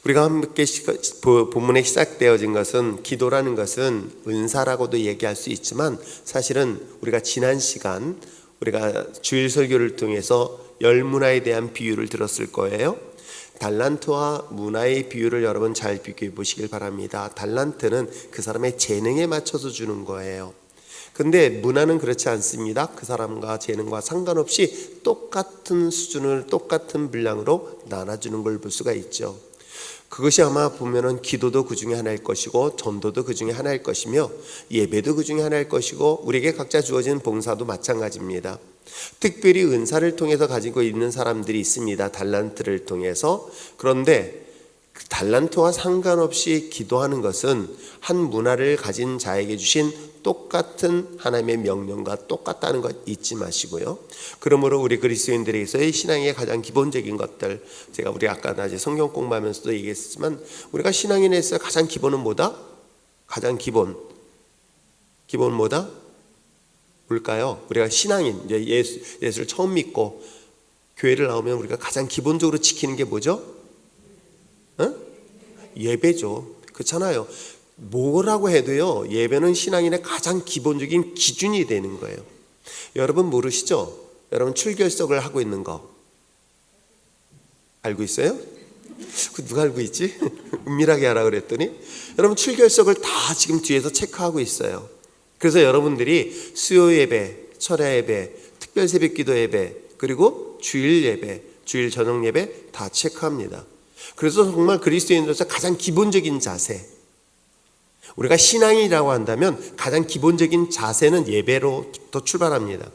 우리가 함께 본문에 시작되어진 것은 기도라는 것은 은사라고도 얘기할 수 있지만 사실은 우리가 지난 시간 우리가 주일 설교를 통해서 열문화에 대한 비유를 들었을 거예요. 달란트와 문화의 비유를 여러분 잘 비교해 보시길 바랍니다. 달란트는 그 사람의 재능에 맞춰서 주는 거예요. 근데 문화는 그렇지 않습니다. 그 사람과 재능과 상관없이 똑같은 수준을 똑같은 분량으로 나눠주는 걸 볼 수가 있죠. 그것이 아마 보면은 기도도 그 중에 하나일 것이고 전도도 그 중에 하나일 것이며 예배도 그 중에 하나일 것이고 우리에게 각자 주어진 봉사도 마찬가지입니다. 특별히 은사를 통해서 가지고 있는 사람들이 있습니다. 달란트를 통해서. 그런데 그 달란트와 상관없이 기도하는 것은 한 문화를 가진 자에게 주신 똑같은 하나님의 명령과 똑같다는 것 잊지 마시고요. 그러므로 우리 그리스도인들에게서의 신앙의 가장 기본적인 것들, 제가 우리 아까 낮에 성경 공부하면서도 얘기했지만 우리가 신앙인에서 가장 기본은 뭐다? 가장 기본 뭐다? 뭘까요? 우리가 신앙인, 이제 예수를 처음 믿고 교회를 나오면 우리가 가장 기본적으로 지키는 게 뭐죠? 예배죠. 그렇잖아요. 뭐라고 해도요, 예배는 신앙인의 가장 기본적인 기준이 되는 거예요. 여러분 모르시죠? 여러분 출결석을 하고 있는 거 알고 있어요? 누가 알고 있지? 은밀하게 하라 그랬더니 여러분 출결석을 다 지금 뒤에서 체크하고 있어요. 그래서 여러분들이 수요 예배, 철야 예배, 특별 새벽 기도 예배, 그리고 주일 예배, 주일 저녁 예배 다 체크합니다. 그래서 정말 그리스도인으로서 가장 기본적인 자세, 우리가 신앙이라고 한다면 가장 기본적인 자세는 예배로부터 출발합니다.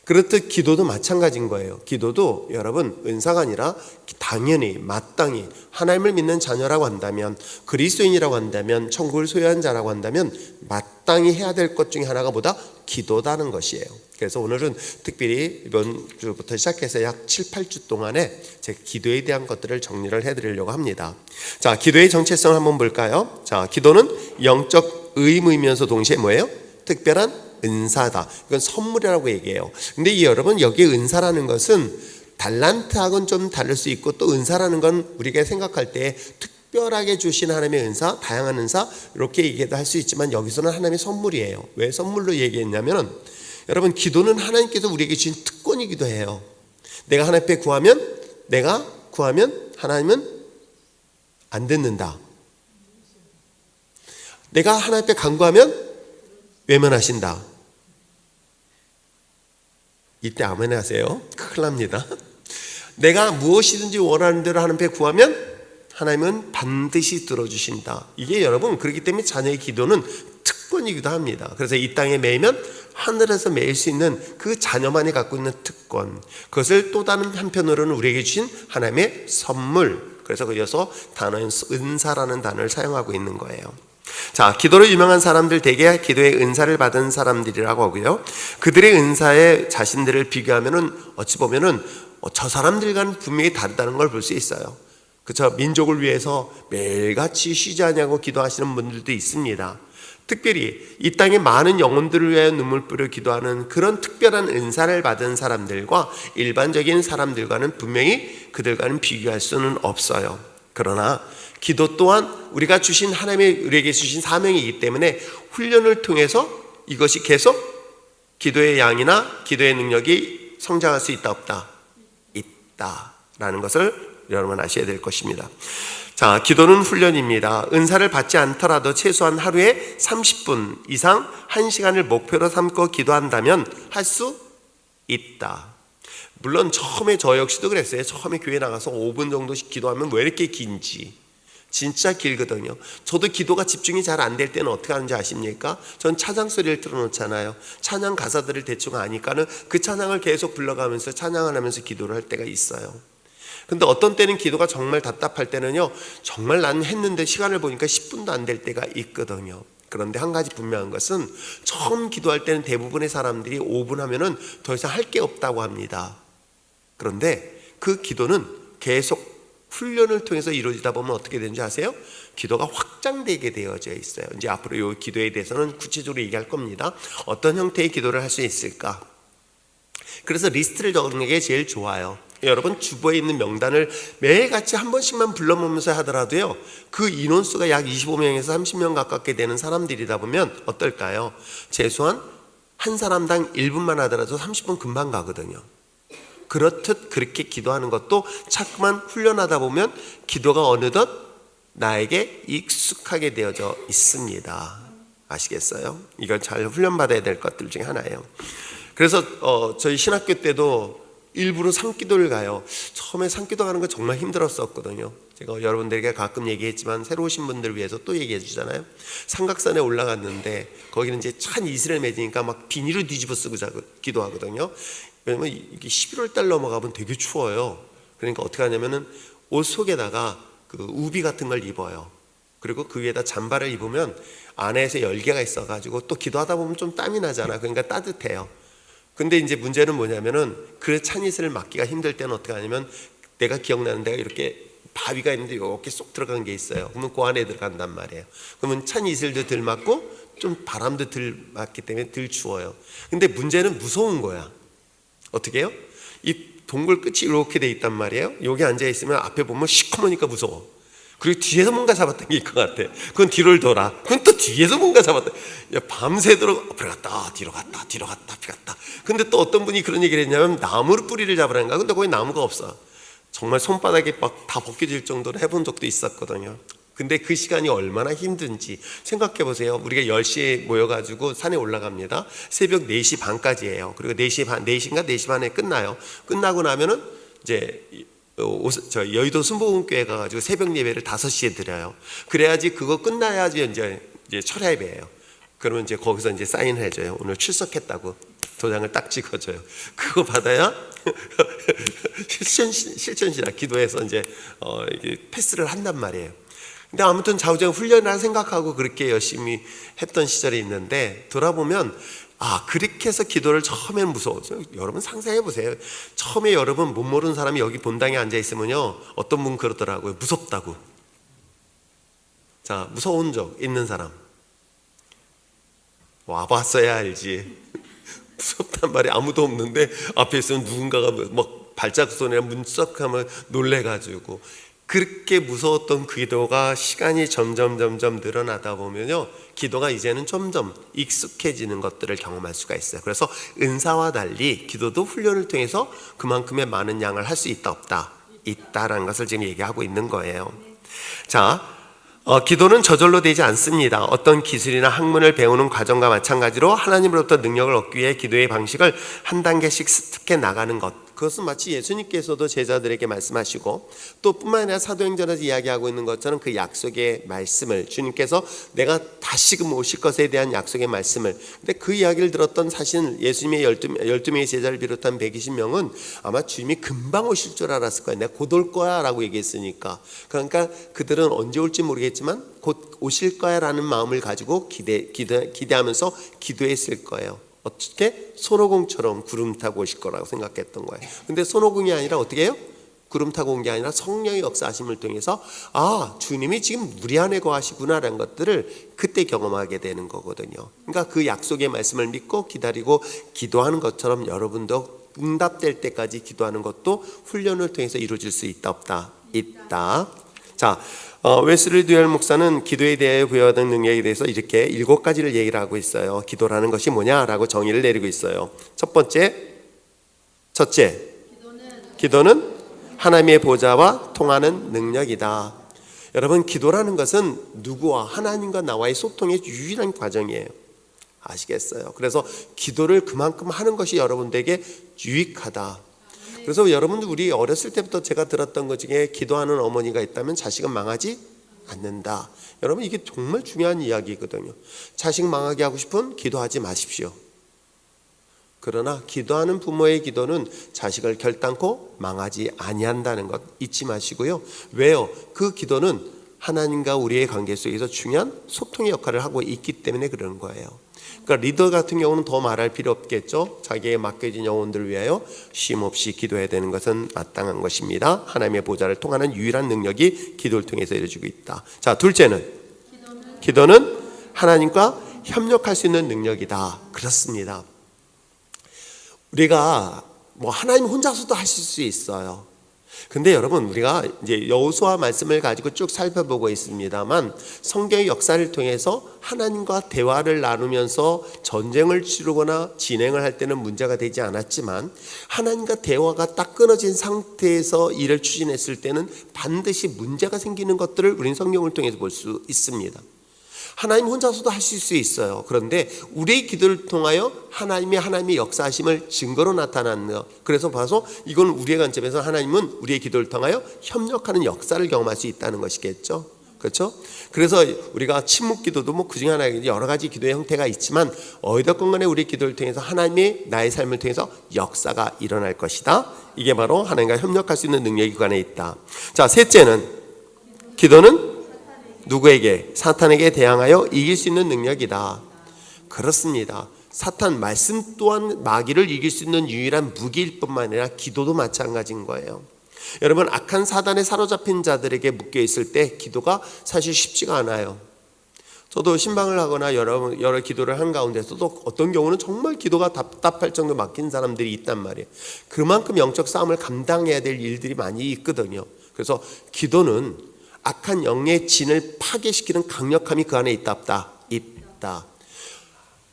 그렇듯 기도도 마찬가지인 거예요. 기도도 여러분 은사가 아니라 당연히 마땅히 하나님을 믿는 자녀라고 한다면, 그리스도인이라고 한다면, 천국을 소유한 자라고 한다면 마땅히 해야 될 것 중에 하나가 뭐다? 기도다는 것이에요. 그래서 오늘은 특별히 이번 주부터 시작해서 약 7, 8주 동안에 제가 기도에 대한 것들을 정리를 해드리려고 합니다. 자, 기도의 정체성을 한번 볼까요? 자, 기도는 영적 의무이면서 동시에 뭐예요? 특별한 은사다. 이건 선물이라고 얘기해요. 근데 여러분 여기에 은사라는 것은 달란트하고는 좀 다를 수 있고, 또 은사라는 건 우리가 생각할 때 특별하게 주신 하나님의 은사, 다양한 은사 이렇게 얘기도 할 수 있지만 여기서는 하나님의 선물이에요. 왜 선물로 얘기했냐면 여러분 기도는 하나님께서 우리에게 주신 특권이기도 해요. 내가 하나님 앞에 구하면 하나님은 안 듣는다. 내가 하나님 앞에 간구하면 외면하신다. 이때 아멘 하세요. 큰일 납니다. 내가 무엇이든지 원하는 대로 하나님 앞에 구하면 하나님은 반드시 들어주신다. 이게 여러분 그렇기 때문에 자녀의 기도는 특권이기도 합니다. 그래서 이 땅에 매이면 하늘에서 매일 수 있는 그 자녀만이 갖고 있는 특권, 그것을 또 다른 한편으로는 우리에게 주신 하나님의 선물. 그래서 그래서 단어인 은사라는 단어를 사용하고 있는 거예요. 자, 기도로 유명한 사람들 대개 기도의 은사를 받은 사람들이라고 하고요. 그들의 은사에 자신들을 비교하면은 어찌 보면은 저 사람들과는 분명히 다르다는 걸 볼 수 있어요. 그렇죠? 민족을 위해서 매일같이 쉬지 않냐고 기도하시는 분들도 있습니다. 특별히 이 땅의 많은 영혼들을 위하여 눈물 뿌려 기도하는 그런 특별한 은사를 받은 사람들과 일반적인 사람들과는 분명히 그들과는 비교할 수는 없어요. 그러나 기도 또한 우리가 주신 하나님의 우리에게 주신 사명이기 때문에 훈련을 통해서 이것이 계속 기도의 양이나 기도의 능력이 성장할 수 있다 없다? 있다라는 것을 여러분 아셔야 될 것입니다. 자, 기도는 훈련입니다. 은사를 받지 않더라도 최소한 하루에 30분 이상 1시간을 목표로 삼고 기도한다면 할 수 있다. 물론 처음에 저 역시도 그랬어요. 처음에 교회 나가서 5분 정도씩 기도하면 왜 이렇게 긴지 진짜 길거든요. 저도 기도가 집중이 잘 안 될 때는 어떻게 하는지 아십니까? 전 찬양 소리를 틀어놓잖아요. 찬양 가사들을 대충 아니까는 그 찬양을 계속 불러가면서 찬양을 하면서 기도를 할 때가 있어요. 근데 어떤 때는 기도가 정말 답답할 때는요, 정말 난 했는데 시간을 보니까 10분도 안 될 때가 있거든요. 그런데 한 가지 분명한 것은 처음 기도할 때는 대부분의 사람들이 5분 하면은 더 이상 할 게 없다고 합니다. 그런데 그 기도는 계속 훈련을 통해서 이루어지다 보면 어떻게 되는지 아세요? 기도가 확장되게 되어져 있어요. 이제 앞으로 이 기도에 대해서는 구체적으로 얘기할 겁니다. 어떤 형태의 기도를 할 수 있을까? 그래서 리스트를 적는 게 제일 좋아요. 여러분 주보에 있는 명단을 매일같이 한 번씩만 불러보면서 하더라도요, 그 인원수가 약 25명에서 30명 가깝게 되는 사람들이다 보면 어떨까요? 최소한 한 사람당 1분만 하더라도 30분 금방 가거든요. 그렇듯 그렇게 기도하는 것도 자꾸만 훈련하다 보면 기도가 어느덧 나에게 익숙하게 되어져 있습니다. 아시겠어요? 이걸 잘 훈련받아야 될 것들 중에 하나예요. 그래서 저희 신학교 때도 일부러 산기도를 가요. 처음에 산기도 가는 거 정말 힘들었었거든요. 제가 여러분들에게 가끔 얘기했지만 새로 오신 분들을 위해서 또 얘기해 주잖아요. 삼각산에 올라갔는데 거기는 이제 찬 이슬을 맺으니까 막 비닐을 뒤집어 쓰고 기도하거든요. 왜냐면 이게 11월 달 넘어가면 되게 추워요. 그러니까 어떻게 하냐면은 옷 속에다가 그 우비 같은 걸 입어요. 그리고 그 위에다 잠바를 입으면 안에서 열개가 있어가지고 또 기도하다 보면 좀 땀이 나잖아. 그러니까 따뜻해요. 근데 이제 문제는 뭐냐면은 그 찬 이슬을 막기가 힘들 때는 어떻게 하냐면, 내가 기억나는 데가 이렇게 바위가 있는데 이렇게 쏙 들어간 게 있어요. 그러면 그 안에 들어간단 말이에요. 그러면 찬 이슬도 덜 맞고 좀 바람도 덜 맞기 때문에 덜 추워요. 근데 문제는 무서운 거야. 어떻게 해요? 이 동굴 끝이 이렇게 돼 있단 말이에요. 여기 앉아 있으면 앞에 보면 시커머니까 무서워. 그리고 뒤에서 뭔가 잡아당길 것 같아. 그건 뒤를 돌아. 그건 또 뒤에서 뭔가 잡았다. 밤새도록 앞으로 갔다 뒤로 갔다 뒤로 갔다 뒤로 갔다. 근데 또 어떤 분이 그런 얘기를 했냐면 나무로 뿌리를 잡으라는가. 근데 거기 나무가 없어. 정말 손바닥이 막 다 벗겨질 정도로 해본 적도 있었거든요. 근데 그 시간이 얼마나 힘든지 생각해 보세요. 우리가 10시에 모여가지고 산에 올라갑니다. 새벽 4시 반까지예요. 그리고 4시인가 4시 반에 끝나요. 끝나고 나면은 이제 여의도 순복음교회 가가지고 새벽 예배를 5시에 드려요. 그래야지 그거 끝나야지 이제 철야 예배예요. 그러면 이제 거기서 이제 사인을 해줘요. 오늘 출석했다고 도장을 딱 찍어줘요. 그거 받아야 실천시라 기도해서 이제 패스를 한단 말이에요. 근데 아무튼 좌우정 훈련이라 생각하고 그렇게 열심히 했던 시절이 있는데, 돌아보면 그렇게 해서 기도를 처음에는 무서웠어요. 여러분 상상해 보세요. 처음에 여러분 못 모르는 사람이 여기 본당에 앉아 있으면요, 어떤 분 그러더라고요. 무섭다고. 자, 무서운 적 있는 사람 와봤어야 알지. 무섭단 말이 아무도 없는데 앞에 있으면 누군가가 막 발자국 소리나 문석하면 놀래가지고, 그렇게 무서웠던 기도가 시간이 점점 늘어나다 보면요, 기도가 이제는 점점 익숙해지는 것들을 경험할 수가 있어요. 그래서 은사와 달리 기도도 훈련을 통해서 그만큼의 많은 양을 할 수 있다 없다? 있다라는 것을 지금 얘기하고 있는 거예요. 자, 기도는 저절로 되지 않습니다. 어떤 기술이나 학문을 배우는 과정과 마찬가지로 하나님으로부터 능력을 얻기 위해 기도의 방식을 한 단계씩 습득해 나가는 것, 그것은 마치 예수님께서도 제자들에게 말씀하시고 또 뿐만 아니라 사도행전에서 이야기하고 있는 것처럼 그 약속의 말씀을, 주님께서 내가 다시금 오실 것에 대한 약속의 말씀을, 근데 그 이야기를 들었던 사실 예수님의 12명의 제자를 비롯한 120명은 아마 주님이 금방 오실 줄 알았을 거야. 내가 곧 올 거야 라고 얘기했으니까. 그러니까 그들은 언제 올지 모르겠지만 곧 오실 거야 라는 마음을 가지고 기대하면서 기도했을 거예요. 어떻게? 손오공처럼 구름 타고 오실 거라고 생각했던 거예요. 근데 손오공이 아니라 어떻게 해요? 구름 타고 온 게 아니라 성령의 역사하심을 통해서 주님이 지금 우리 안에 거하시구나라는 것들을 그때 경험하게 되는 거거든요. 그러니까 그 약속의 말씀을 믿고 기다리고 기도하는 것처럼 여러분도 응답될 때까지 기도하는 것도 훈련을 통해서 이루어질 수 있다 없다? 있다. 자, 웨슬리 듀얼 목사는 기도에 대해 부여받은 능력에 대해서 이렇게 7가지를 얘기를 하고 있어요. 기도라는 것이 뭐냐라고 정의를 내리고 있어요. 첫째, 기도는 하나님의 보좌와 통하는 능력이다. 여러분, 기도라는 것은 누구와, 하나님과 나와의 소통의 유일한 과정이에요. 아시겠어요? 그래서 기도를 그만큼 하는 것이 여러분들에게 유익하다. 그래서 여러분들, 우리 어렸을 때부터 제가 들었던 것 중에 기도하는 어머니가 있다면 자식은 망하지 않는다. 여러분, 이게 정말 중요한 이야기거든요. 자식 망하게 하고 싶으면 기도하지 마십시오. 그러나 기도하는 부모의 기도는 자식을 결단코 망하지 아니한다는 것 잊지 마시고요. 왜요? 그 기도는 하나님과 우리의 관계 속에서 중요한 소통의 역할을 하고 있기 때문에 그러는 거예요. 그러니까 리더 같은 경우는 더 말할 필요 없겠죠. 자기의 맡겨진 영혼들을 위하여 쉼없이 기도해야 되는 것은 마땅한 것입니다. 하나님의 보좌를 통하는 유일한 능력이 기도를 통해서 이루어지고 있다. 자, 둘째는 기도는 하나님과 협력할 수 있는 능력이다. 그렇습니다. 우리가 뭐 하나님 혼자서도 하실 수 있어요. 근데 여러분, 우리가 이제 여호수아 말씀을 가지고 쭉 살펴보고 있습니다만, 성경의 역사를 통해서 하나님과 대화를 나누면서 전쟁을 치르거나 진행을 할 때는 문제가 되지 않았지만, 하나님과 대화가 딱 끊어진 상태에서 일을 추진했을 때는 반드시 문제가 생기는 것들을 우리는 성경을 통해서 볼 수 있습니다. 하나님 혼자서도 하실 수 있어요. 그런데 우리의 기도를 통하여 하나님의 역사하심을 증거로 나타나는, 그래서 봐서 이건 우리의 관점에서 하나님은 우리의 기도를 통하여 협력하는 역사를 경험할 수 있다는 것이겠죠. 그렇죠? 그래서 우리가 침묵 기도도 뭐 그중 하나, 여러 가지 기도의 형태가 있지만 어디든 간에 우리의 기도를 통해서 하나님의 나의 삶을 통해서 역사가 일어날 것이다. 이게 바로 하나님과 협력할 수 있는 능력이 그 안에 있다. 자, 셋째는, 기도는 누구에게? 사탄에게 대항하여 이길 수 있는 능력이다. 그렇습니다. 사탄, 말씀 또한 마귀를 이길 수 있는 유일한 무기일 뿐만 아니라 기도도 마찬가지인 거예요. 여러분, 악한 사단에 사로잡힌 자들에게 묶여 있을 때 기도가 사실 쉽지가 않아요. 저도 신방을 하거나 여러 기도를 한 가운데서도 어떤 경우는 정말 기도가 답답할 정도로 막힌 사람들이 있단 말이에요. 그만큼 영적 싸움을 감당해야 될 일들이 많이 있거든요. 그래서 기도는 악한 영의 진을 파괴시키는 강력함이 그 안에 있다.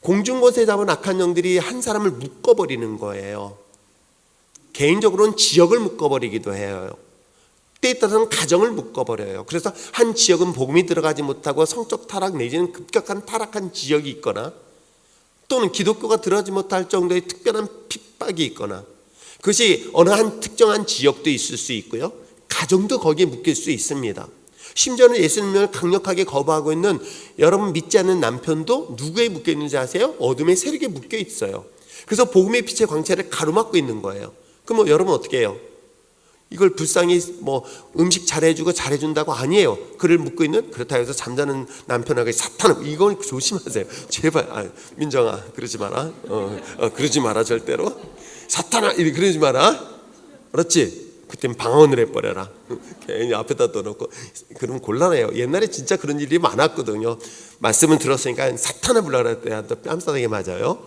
공중곳에 잡은 악한 영들이 한 사람을 묶어버리는 거예요. 개인적으로는 지역을 묶어버리기도 해요. 때에 따라서는 가정을 묶어버려요. 그래서 한 지역은 복음이 들어가지 못하고 성적 타락 내지는 급격한 타락한 지역이 있거나, 또는 기독교가 들어가지 못할 정도의 특별한 핍박이 있거나, 그것이 어느 한 특정한 지역도 있을 수 있고요, 가정도 거기에 묶일 수 있습니다. 심지어는 예수님을 강력하게 거부하고 있는 여러분 믿지 않는 남편도 누구에 묶여 있는지 아세요? 어둠의 세력에 묶여 있어요. 그래서 복음의 빛의 광채를 가로막고 있는 거예요. 그럼 여러분 어떻게 해요? 이걸 불쌍히 음식 잘해주고 잘해준다고 아니에요. 그를 묶고 있는, 그렇다고 해서 잠자는 남편에게 사탄을, 이건 조심하세요. 제발. 민정아, 그러지 마라. 그러지 마라, 절대로. 사탄아, 그러지 마라. 그렇지? 그때는 방언을 해버려라. 괜히 앞에다 넣어놓고. 그러면 곤란해요. 옛날에 진짜 그런 일이 많았거든요. 말씀을 들었으니까 사탄을 불러라 때 뺨싸대기 맞아요.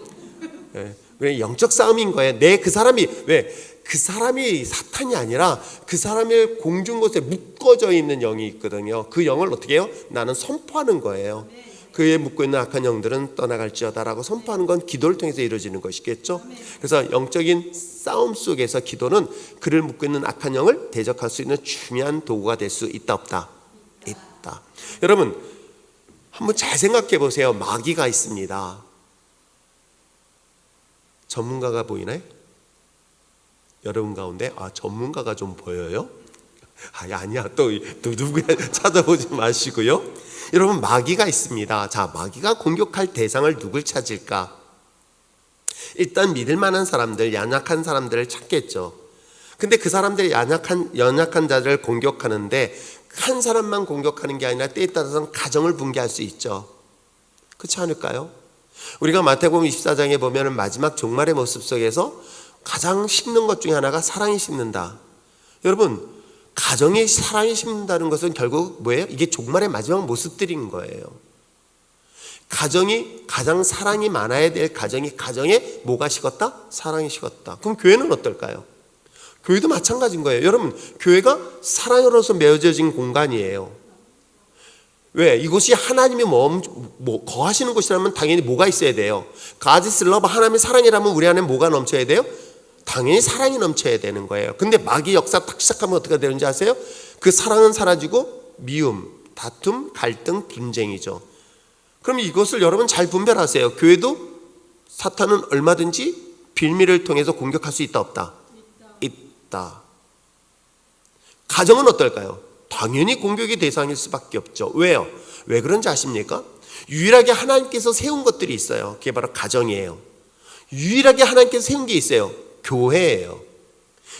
왜? 영적 싸움인 거예요. 그 사람이, 왜? 그 사람이 사탄이 아니라 그 사람의 공중곳에 묶어져 있는 영이 있거든요. 그 영을 어떻게 해요? 나는 선포하는 거예요. 그에 묶고 있는 악한 영들은 떠나갈지어다라고 선포하는 건 기도를 통해서 이루어지는 것이겠죠. 그래서 영적인 싸움 속에서 기도는 그를 묶고 있는 악한 영을 대적할 수 있는 중요한 도구가 될 수 있다 없다? 있다. 여러분, 한번 잘 생각해 보세요. 마귀가 있습니다. 전문가가 보이나요? 여러분 가운데 전문가가 좀 보여요? 아니야. 또 누구야? 찾아보지 마시고요. 여러분, 마귀가 있습니다. 자, 마귀가 공격할 대상을 누굴 찾을까? 일단 믿을 만한 사람들, 연약한 사람들을 찾겠죠. 근데 그 사람들이 연약한 자들을 공격하는데 한 사람만 공격하는 게 아니라 때에 따라서는 가정을 붕괴할 수 있죠. 그렇지 않을까요? 우리가 마태복음 24장에 보면 마지막 종말의 모습 속에서 가장 심는 것 중에 하나가 사랑이 심는다. 여러분, 가정에 사랑이 심는다는 것은 결국 뭐예요? 이게 종말의 마지막 모습들인 거예요. 가정이 가장 사랑이 많아야 될 가정에 뭐가 식었다? 사랑이 식었다. 그럼 교회는 어떨까요? 교회도 마찬가지인 거예요. 여러분, 교회가 사랑으로서 메어져진 공간이에요. 왜? 이곳이 하나님이 거하시는 곳이라면 당연히 뭐가 있어야 돼요? God is love, 하나님의 사랑이라면 우리 안에 뭐가 넘쳐야 돼요? 당연히 사랑이 넘쳐야 되는 거예요. 근데 마귀 역사 딱 시작하면 어떻게 되는지 아세요? 그 사랑은 사라지고 미움, 다툼, 갈등, 분쟁이죠. 그럼 이것을 여러분 잘 분별하세요. 교회도 사탄은 얼마든지 빌미를 통해서 공격할 수 있다 없다? 있다. 가정은 어떨까요? 당연히 공격의 대상일 수밖에 없죠. 왜요? 왜 그런지 아십니까? 유일하게 하나님께서 세운 것들이 있어요. 그게 바로 가정이에요. 유일하게 하나님께서 세운 게 있어요. 교회예요.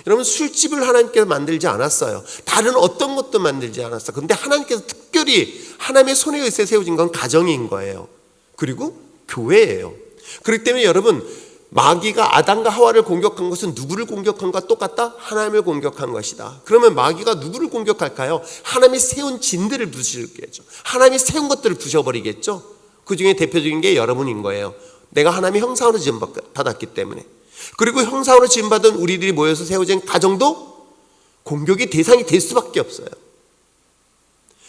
여러분, 술집을 하나님께서 만들지 않았어요. 다른 어떤 것도 만들지 않았어요. 그런데 하나님께서 특별히 하나님의 손에 의해 세워진 건 가정인 거예요. 그리고 교회예요. 그렇기 때문에 여러분, 마귀가 아담과 하와를 공격한 것은 누구를 공격한 것과 똑같다? 하나님을 공격한 것이다. 그러면 마귀가 누구를 공격할까요? 하나님이 세운 진들을 부수겠죠. 하나님이 세운 것들을 부셔버리겠죠. 그 중에 대표적인 게 여러분인 거예요. 내가 하나님의 형상으로 지음받았기 때문에. 그리고 형상으로 지음받은 우리들이 모여서 세워진 가정도 공격의 대상이 될 수밖에 없어요.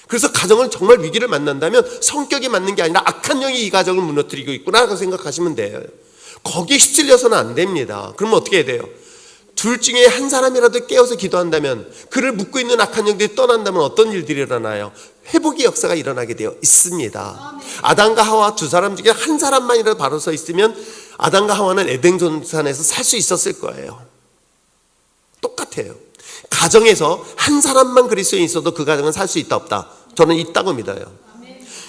그래서 가정은 정말 위기를 만난다면 성격이 맞는 게 아니라 악한 영이 이 가정을 무너뜨리고 있구나 생각하시면 돼요. 거기에 휩쓸려서는 안 됩니다. 그러면 어떻게 해야 돼요? 둘 중에 한 사람이라도 깨어서 기도한다면, 그를 묶고 있는 악한 영들이 떠난다면 어떤 일들이 일어나요? 회복의 역사가 일어나게 되어 있습니다. 아담과 하와 두 사람 중에 한 사람만이라도 바로 서 있으면 아담과 하와는 에덴 동산에서 살 수 있었을 거예요. 똑같아요. 가정에서 한 사람만 그리스도인이 있어도 그 가정은 살 수 있다 없다? 저는 있다고 믿어요.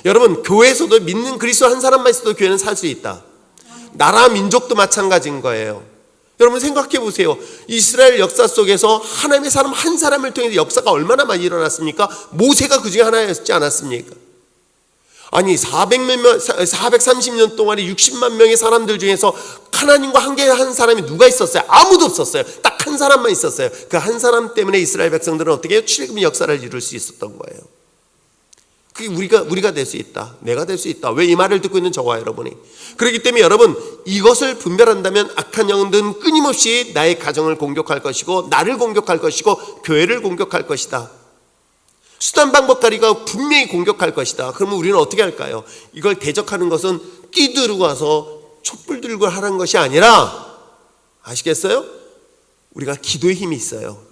여러분, 교회에서도 믿는 그리스도 한 사람만 있어도 교회는 살 수 있다. 나라 민족도 마찬가지인 거예요. 여러분 생각해 보세요. 이스라엘 역사 속에서 하나님의 사람 한 사람을 통해서 역사가 얼마나 많이 일어났습니까? 모세가 그 중에 하나였지 않았습니까? 아니 430년 동안에 60만 명의 사람들 중에서 하나님과 한 사람이 누가 있었어요? 아무도 없었어요. 딱 한 사람만 있었어요. 그 한 사람 때문에 이스라엘 백성들은 어떻게 해요? 출애굽의 역사를 이룰 수 있었던 거예요. 그게 우리가 될 수 있다. 내가 될 수 있다. 왜 이 말을 듣고 있는 저와 여러분이? 그렇기 때문에 여러분, 이것을 분별한다면 악한 영들은 끊임없이 나의 가정을 공격할 것이고, 나를 공격할 것이고, 교회를 공격할 것이다. 수단 방법가리가 분명히 공격할 것이다. 그러면 우리는 어떻게 할까요? 이걸 대적하는 것은 뛰들고 와서 촛불 들고 하라는 것이 아니라, 아시겠어요? 우리가 기도의 힘이 있어요.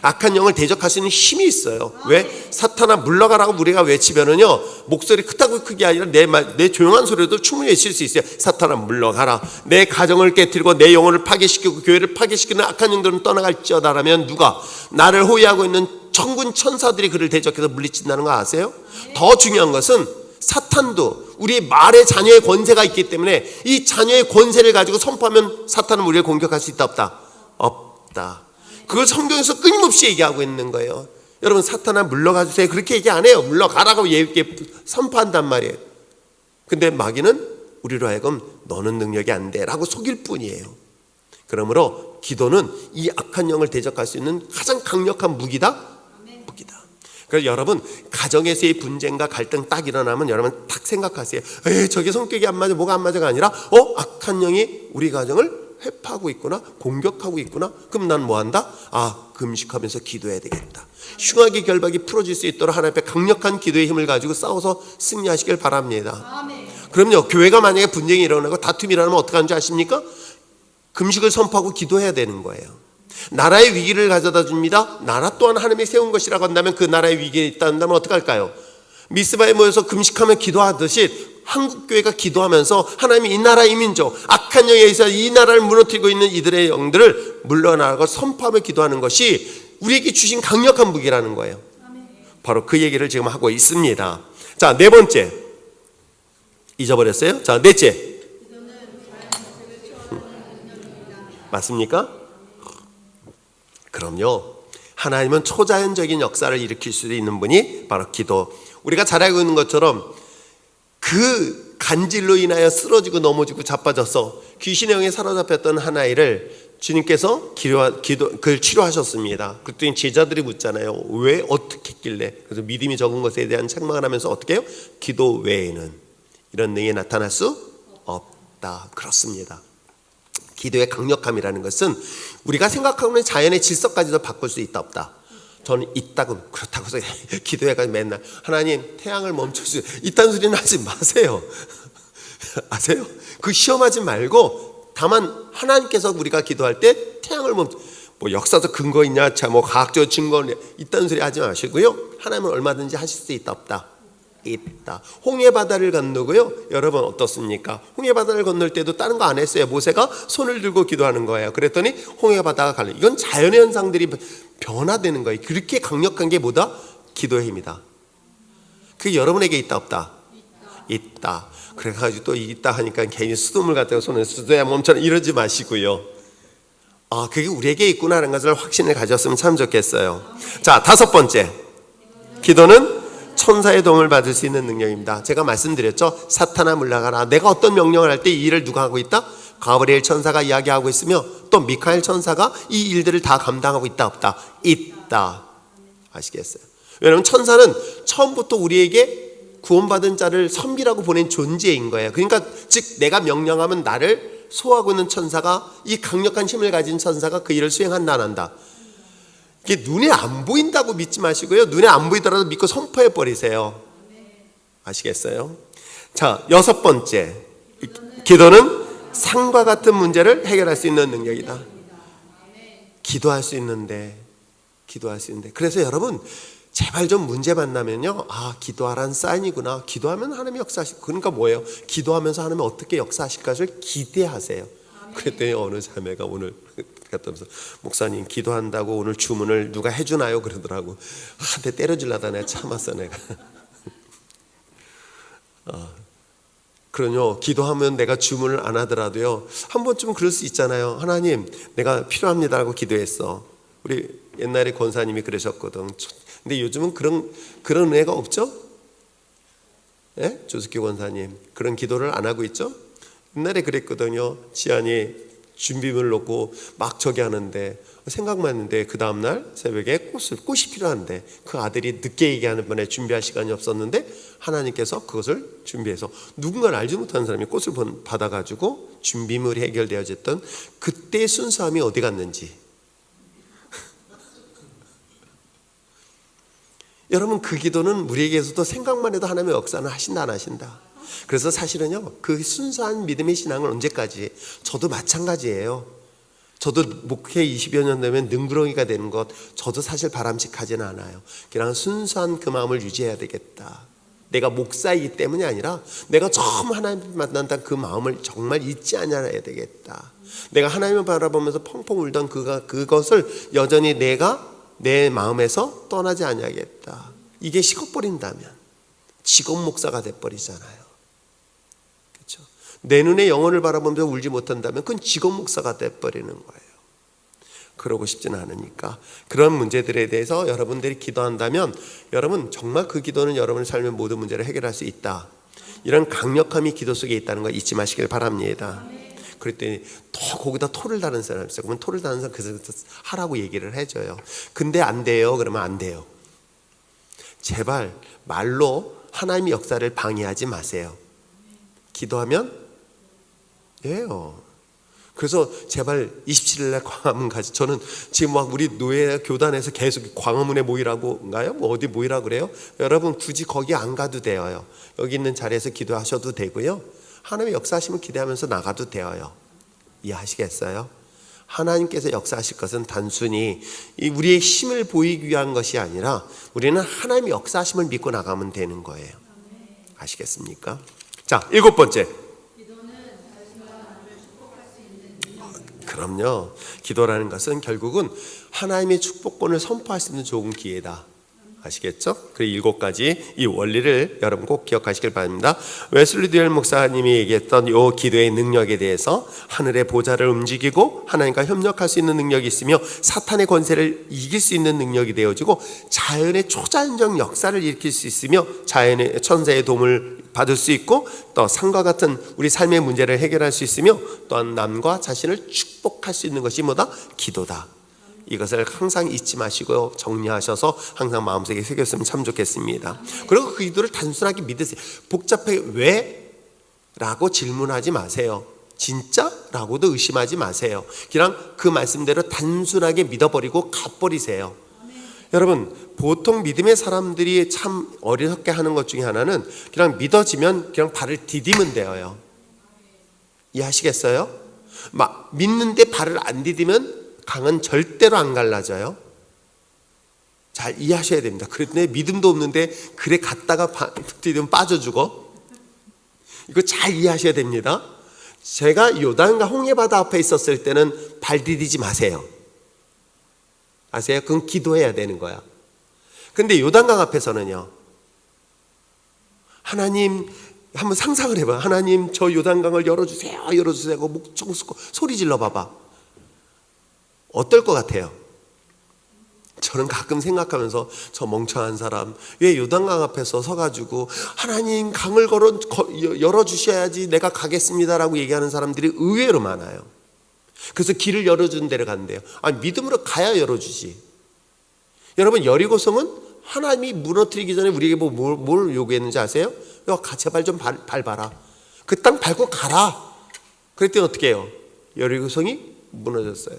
악한 영을 대적할 수 있는 힘이 있어요. 왜? 사탄아 물러가라고 우리가 외치면은요, 목소리 크다고 크게 아니라 내 조용한 소리도 충분히 외칠 수 있어요. 사탄아 물러가라. 내 가정을 깨뜨리고 내 영혼을 파괴시키고 교회를 파괴시키는 악한 영들은 떠나갈지어다라면 누가? 나를 호위하고 있는 천군 천사들이 그를 대적해서 물리친다는 거 아세요? 더 중요한 것은 사탄도 우리 말의 자녀의 권세가 있기 때문에 이 자녀의 권세를 가지고 선포하면 사탄은 우리를 공격할 수 있다 없다? 없다. 그걸 성경에서 끊임없이 얘기하고 있는 거예요. 여러분, 사탄아 물러가 주세요. 그렇게 얘기 안 해요. 물러가라고 이렇게 선포한단 말이에요. 근데 마귀는 우리로 하여금 너는 능력이 안 돼 라고 속일 뿐이에요. 그러므로 기도는 이 악한 영을 대적할 수 있는 가장 강력한 무기다. 그래서 여러분, 가정에서의 분쟁과 갈등 딱 일어나면 여러분 딱 생각하세요. 저게 성격이 안 맞아, 뭐가 안 맞아가 아니라 악한 영이 우리 가정을 회파하고 있구나, 공격하고 있구나. 그럼 난 뭐 한다? 금식하면서 기도해야 되겠다. 흉악의 결박이 풀어질 수 있도록 하나님 앞에 강력한 기도의 힘을 가지고 싸워서 승리하시길 바랍니다. 그럼요, 교회가 만약에 분쟁이 일어나고 다툼이 일어나면 어떻게 하는지 아십니까? 금식을 선포하고 기도해야 되는 거예요. 나라의 위기를 가져다 줍니다. 나라 또한 하나님이 세운 것이라고 한다면 그 나라의 위기에 있다면 어떻게 할까요? 미스바에 모여서 금식하며 기도하듯이 한국교회가 기도하면서 하나님이 이 나라 이 민족 악한 영에 의해서 이 나라를 무너뜨리고 있는 이들의 영들을 물러나고 선포하며 기도하는 것이 우리에게 주신 강력한 무기라는 거예요. 바로 그 얘기를 지금 하고 있습니다. 자, 네 번째 잊어버렸어요? 자, 넷째 맞습니까? 그럼요. 하나님은 초자연적인 역사를 일으킬 수도 있는 분이 바로 기도. 우리가 잘 알고 있는 것처럼 그 간질로 인하여 쓰러지고 넘어지고 자빠져서 귀신의 영에 사로잡혔던 한 아이를 주님께서 그를 치료하셨습니다. 그랬더니 제자들이 묻잖아요. 왜 어떻게 했길래? 그래서 믿음이 적은 것에 대한 책망을 하면서 어떻게 해요? 기도 외에는 이런 능이 나타날 수 없다. 그렇습니다. 기도의 강력함이라는 것은 우리가 생각하고 있는 자연의 질서까지도 바꿀 수 있다 없다? 저는 있다고, 그렇다고 해서 기도해가 맨날 하나님 태양을 멈춰주세요 이딴 소리는 하지 마세요. 아세요? 그 시험하지 말고 다만 하나님께서 우리가 기도할 때 태양을 뭐 역사적 근거 있냐, 뭐 과학적 증거 이딴 소리 하지 마시고요. 하나님은 얼마든지 하실 수 있다 없다? 있다. 홍해 바다를 건너고요. 여러분 어떻습니까? 홍해 바다를 건널 때도 다른 거 안 했어요. 모세가 손을 들고 기도하는 거예요. 그랬더니 홍해 바다가 갈려. 이건 자연의 현상들이 변화되는 거예요. 그렇게 강력한 게 뭐다? 기도의 힘이다. 그게 여러분에게 있다 없다? 있다. 그래가지고 또 있다 하니까 괜히 수돗물 갖다가 손에 수도야 멈춰라 이러지 마시고요. 그게 우리에게 있구나라는 것을 확신을 가졌으면 참 좋겠어요. 자, 다섯 번째, 기도는 천사의 도움을 받을 수 있는 능력입니다. 제가 말씀드렸죠. 사탄아 물러가라. 내가 어떤 명령을 할 때 이 일을 누가 하고 있다? 가브리엘 천사가 이야기하고 있으며 또 미카엘 천사가 이 일들을 다 감당하고 있다 없다? 있다. 아시겠어요? 왜냐하면 천사는 처음부터 우리에게 구원받은 자를 선비라고 보낸 존재인 거예요. 그러니까 즉 내가 명령하면 나를 소화하고 있는 천사가, 이 강력한 힘을 가진 천사가 그 일을 수행한다 안 한다? 이게 눈에 안 보인다고 믿지 마시고요, 눈에 안 보이더라도 믿고 선포해 버리세요. 아시겠어요? 자, 6번째, 기도는 상과 같은 문제를 해결할 수 있는 능력이다. 기도할 수 있는데. 그래서 여러분, 제발 좀 문제 만나면요, 아, 기도하라는 사인이구나. 기도하면 하나님이 역사하실. 그러니까 뭐예요? 기도하면서 하나님이 어떻게 역사하실까를 기대하세요. 그랬더니 어느 자매가 오늘 갔다면서, 목사님 기도한다고 오늘 주문을 누가 해주나요? 그러더라고. 한 대 때려주려다 내가 참았어, 내가. 그러뇨, 기도하면 내가 주문을 안 하더라도요, 한 번쯤은 그럴 수 있잖아요. 하나님, 내가 필요합니다라고 기도했어. 우리 옛날에 권사님이 그러셨거든. 근데 요즘은 그런 애가 없죠? 예? 조숙기 권사님, 그런 기도를 안 하고 있죠? 옛날에 그랬거든요. 지안이 준비물을 놓고 막 저기 하는데, 생각만 했는데 그 다음날 새벽에 꽃이 필요한데, 그 아들이 늦게 얘기하는 번에 준비할 시간이 없었는데 하나님께서 그것을 준비해서, 누군가를 알지 못하는 사람이 꽃을 받아가지고 준비물이 해결되어졌던 그때의 순수함이 어디 갔는지. 여러분, 그 기도는 우리에게서도 생각만 해도 하나님의 역사는 하신다 안 하신다. 그래서 사실은요, 그 순수한 믿음의 신앙은 언제까지, 저도 마찬가지예요. 저도 목회 20여 년 되면 능구렁이가 되는 것, 저도 사실 바람직하지는 않아요. 그냥 순수한 그 마음을 유지해야 되겠다. 내가 목사이기 때문이 아니라 내가 처음 하나님 만난다는 그 마음을 정말 잊지 않아야 되겠다. 내가 하나님을 바라보면서 펑펑 울던 그것을 여전히 내가 내 마음에서 떠나지 않아야겠다. 이게 식어버린다면 직업 목사가 돼버리잖아요. 그렇죠? 내 눈에 영혼을 바라보면서 울지 못한다면 그건 직업 목사가 돼버리는 거예요. 그러고 싶지는 않으니까, 그런 문제들에 대해서 여러분들이 기도한다면, 여러분 정말 그 기도는 여러분의 삶의 모든 문제를 해결할 수 있다. 이런 강력함이 기도 속에 있다는 거 잊지 마시길 바랍니다. 그랬더니 거기다 토를 다는 사람이 있어요. 그러면 토를 다는 사람 그래서 하라고 얘기를 해줘요. 근데 안 돼요. 그러면 안 돼요. 제발 말로 하나님의 역사를 방해하지 마세요. 기도하면 돼요. 그래서 제발 27일날 광화문 가지. 저는 지금 막 우리 노예 교단에서 계속 광화문에 모이라고인가요? 뭐 어디 모이라고 그래요? 여러분 굳이 거기 안 가도 돼요. 여기 있는 자리에서 기도하셔도 되고요, 하나님의 역사하심을 기대하면서 나가도 되어요. 이해하시겠어요? 하나님께서 역사하실 것은 단순히 우리의 힘을 보이기 위한 것이 아니라 우리는 하나님의 역사하심을 믿고 나가면 되는 거예요. 아시겠습니까? 자, 7번째. 그럼요. 기도라는 것은 결국은 하나님의 축복권을 선포할 수 있는 좋은 기회다. 아시겠죠? 그 7가지 이 원리를 여러분 꼭 기억하시길 바랍니다. 웨슬리 듀얼 목사님이 얘기했던 이 기도의 능력에 대해서, 하늘의 보좌를 움직이고 하나님과 협력할 수 있는 능력이 있으며 사탄의 권세를 이길 수 있는 능력이 되어지고 자연의 초자연적 역사를 일으킬 수 있으며 자연의 천사의 도움을 받을 수 있고 또 상과 같은 우리 삶의 문제를 해결할 수 있으며 또한 남과 자신을 축복할 수 있는 것이 뭐다? 기도다. 이것을 항상 잊지 마시고 정리하셔서 항상 마음속에 새겼으면 참 좋겠습니다. 그리고 그 기도를 단순하게 믿으세요. 복잡하게 왜? 라고 질문하지 마세요. 진짜? 라고도 의심하지 마세요. 그냥 그 말씀대로 단순하게 믿어버리고 가버리세요. 여러분, 보통 믿음의 사람들이 참 어리석게 하는 것 중에 하나는 그냥 믿어지면 그냥 발을 디디면 돼요. 이해하시겠어요? 막 믿는데 발을 안 디디면 강은 절대로 안 갈라져요. 잘 이해하셔야 됩니다. 그런데 믿음도 없는데 그래 갔다가 디디면 빠져 죽어. 이거 잘 이해하셔야 됩니다. 제가 요단과 홍해바다 앞에 있었을 때는 발 디디지 마세요. 아세요? 그건 기도해야 되는 거야. 근데 요단강 앞에서는요, 하나님, 한번 상상을 해봐. 하나님, 저 요단강을 열어주세요, 열어주세요 하고 목청 쏟고 소리 질러 봐봐. 어떨 것 같아요? 저는 가끔 생각하면서 저 멍청한 사람 왜 요단강 앞에서 서가지고 하나님 강을 열어주셔야지 내가 가겠습니다라고 얘기하는 사람들이 의외로 많아요. 그래서 길을 열어주는 데를 간대요. 아니, 믿음으로 가야 열어주지. 여러분, 여리고성은 하나님이 무너뜨리기 전에 우리에게 뭘 요구했는지 아세요? 야, 제발 좀 밟아라. 그 땅 밟고 가라. 그랬더니 어떻게 해요? 여리고성이 무너졌어요.